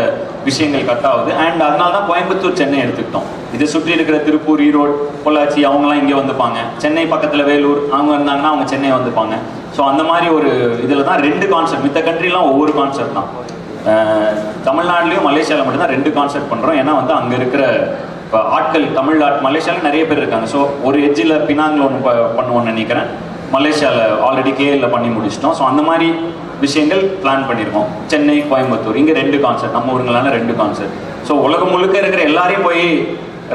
விஷயங்கள் கட் ஆகுது. அண்ட் அதனால தான் கோயம்புத்தூர் சென்னை எடுத்துக்கிட்டோம். இதை சுற்றி இருக்கிற திருப்பூர், ஈரோடு, பொள்ளாச்சி அவங்களாம் இங்கே வந்துப்பாங்க. சென்னை பக்கத்தில் வேலூர் அவங்க இருந்தாங்கன்னா அவங்க சென்னை வந்துப்பாங்க. ஸோ அந்த மாதிரி ஒரு இதில் தான் 2 கான்செப்ட். மித்த கண்ட்ரிலாம் ஒவ்வொரு கான்செப்ட் தான். தமிழ்நாட்டிலையும் மலேசியாவில் மட்டும்தான் 2 கான்செப்ட் பண்ணுறோம். ஏன்னா வந்து அங்கே இருக்கிற ஆட்கள் மலேசியாவில் நிறைய பேர் இருக்காங்க. ஸோ ஒரு எட்ஜில் பினாங்கில் ஒன்று பண்ணுவோன்னு நினைக்கிறேன். மலேசியாவில் ஆல்ரெடி கேஎல்ல பண்ணி முடிச்சிட்டோம். ஸோ அந்த மாதிரி விஷயங்கள் பிளான் பண்ணியிருக்கோம். சென்னை, கோயம்புத்தூர் இங்கே 2 கான்செப்ட், நம்ம ஊருங்களான 2 கான்செப்ட். ஸோ உலகம் முழுக்க இருக்கிற எல்லாரையும் போய்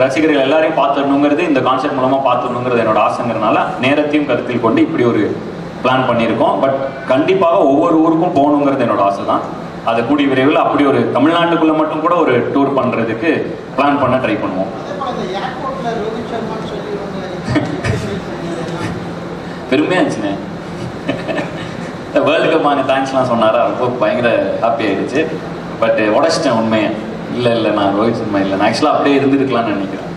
ரசிகர்கள் எல்லாரையும் பார்த்துடணுங்கிறது, இந்த கான்செப்ட் மூலமாக பார்த்துடணுங்கிறது என்னோட ஆசைங்கிறதுனால நேரத்தையும் கருத்தில் கொண்டு இப்படி ஒரு பிளான் பண்ணியிருக்கோம். பட் கண்டிப்பாக ஒவ்வொரு ஊருக்கும் போகணுங்கிறது என்னோட ஆசை தான். அதை கூடிய விரைவில் அப்படி ஒரு தமிழ்நாட்டுக்குள்ளே மட்டும் கூட ஒரு டூர் பண்ணுறதுக்கு பிளான் பண்ண ட்ரை பண்ணுவோம். பெருமையாக இருந்துச்சுண்ணே. வேர்ல்டு கப் வாங்க தேங்க்ஸ்லாம் சொன்னாரா, ரொம்ப பயங்கர ஹாப்பி ஆகிடுச்சு. பட் உடச்சிட்டேன் உண்மையை. இல்லை நான் ரோஹித் சர்மா இல்லை, நான் ஆக்சுவலாக அப்படியே இருந்துருக்கலாம்னு நினைக்கிறேன்.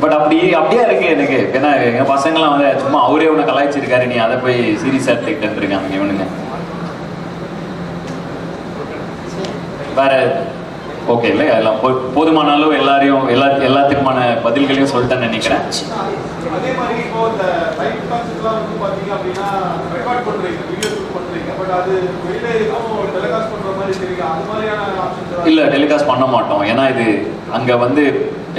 பட் அப்படியே இருக்கு எனக்கு. ஏன்னா எங்கள் பசங்களாம் வந்து சும்மா அவரே ஒன்று கலாய்ச்சிருக்காரு, நீ அதை போய் சீரியஸாக எடுத்துக்கிட்டு இருக்காங்க இவனுங்க. வேற ஓகே இல்லை, எல்லாம் போதுமான அளவு எல்லாத்துக்குமான பதில்களையும் சொல்லிட்டேன்னு நினைக்கிறேன். அதே மாதிரி இப்போ இந்த லைவ் கான்செப்ட்லாம் வந்து பார்த்தீங்க அப்படின்னா ரெக்கார்ட் பண்ணுறீங்க, வீடியோ ஷூட் பண்ணுறீங்க. பட் அது வெளியில எதுவும் டெலிகாஸ்ட் பண்ணுற மாதிரி தெரியுங்க, அது மாதிரியான ஆப்ஷன்ஸ் இல்லை டெலிகாஸ்ட் பண்ண மாட்டோம். ஏன்னா இது அங்கே வந்து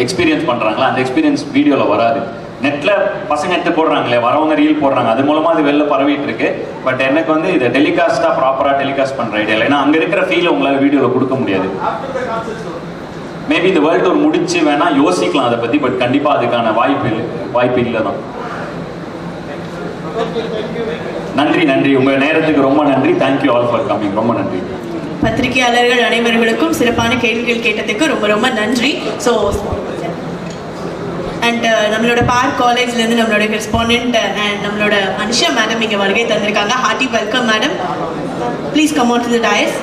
எக்ஸ்பீரியன்ஸ் பண்ணுறாங்களா, அந்த எக்ஸ்பீரியன்ஸ் வீடியோவில் வராது. நெட்டில் பசங்க எடுத்து போடுறாங்களே, வரவங்க ரீல் போடுறாங்க, அது மூலமாக அது வெளில பரவிட்டு இருக்கு. பட் எனக்கு வந்து இதை டெலிகாஸ்ட்டாக ப்ராப்பராக டெலிகாஸ்ட் பண்ணுற ஐடியா இல்லை. ஏன்னா அங்கே இருக்கிற ஃபீல் உங்களால் வீடியோவில் கொடுக்க முடியாது. மேபி இந்த வேர்ல்டு டூர் முடிச்சு வேணா யோசிக்கலாம் அதை பற்றி. பட் கண்டிப்பாக அதுக்கான வாய்ப்பு இல்லை தான். நன்றி. உங்கள் நேரத்துக்கு ரொம்ப நன்றி. Thank you all for coming. ரொம்ப நன்றி. பத்திரிகையாளர்கள் அனைவர்களுக்கும் சிறப்பான கேள்விகள் கேட்டதுக்கு ரொம்ப ரொம்ப நன்றி. ஸோ அண்ட் நம்மளோட பார்க் காலேஜ்லேருந்து நம்மளோட கரெஸ்பாண்டன்ட் அண்ட் நம்மளோட அனுஷா மேடம் இங்கே வருகை தந்திருக்காங்க. Hearty welcome madam. Please come on to the dais.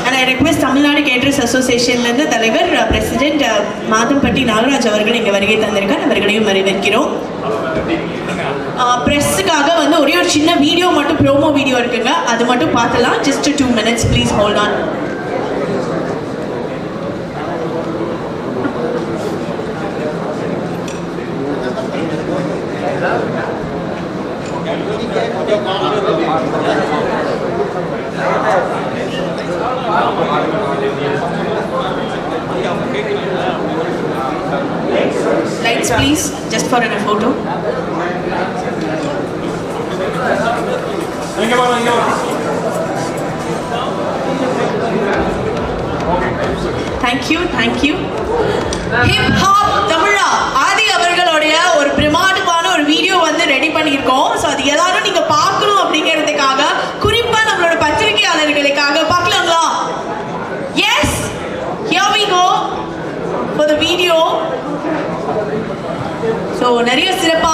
And I request Tamil Nadu caterers அசோசியேஷன்லேருந்து தலைவர் பிரசிடென்ட் மாதம்பட்டி நாகராஜ் அவர்கள் இங்கே வருகை தந்திருக்கார். அவர்களையும் வரவேற்கிறோம். ப்ரெஸ்ஸுக்காக வந்து ஒரே ஒரு சின்ன வீடியோ மட்டும், ப்ரோமோ வீடியோ இருக்குங்க, அது மட்டும் பார்த்துலாம். Just 2 minutes please hold on. Lights please, just for a photo. Thank you. Hip Hop Tamila ஆதி அவர்களுடைய ஒரு பிரமாண்டமான ஒரு வீடியோ வந்து ரெடி பண்ணியிருக்கோம். ஸோ அது எல்லாரும் நீங்க பார்க்கணும் அப்படிங்கிறதுக்காக, குறிப்பா நம்மளோட பத்திரிகையாளர்களுக்காக பார்க்கலாங்களா? Yes, here we go for the video. So நிறைய சிறப்பாக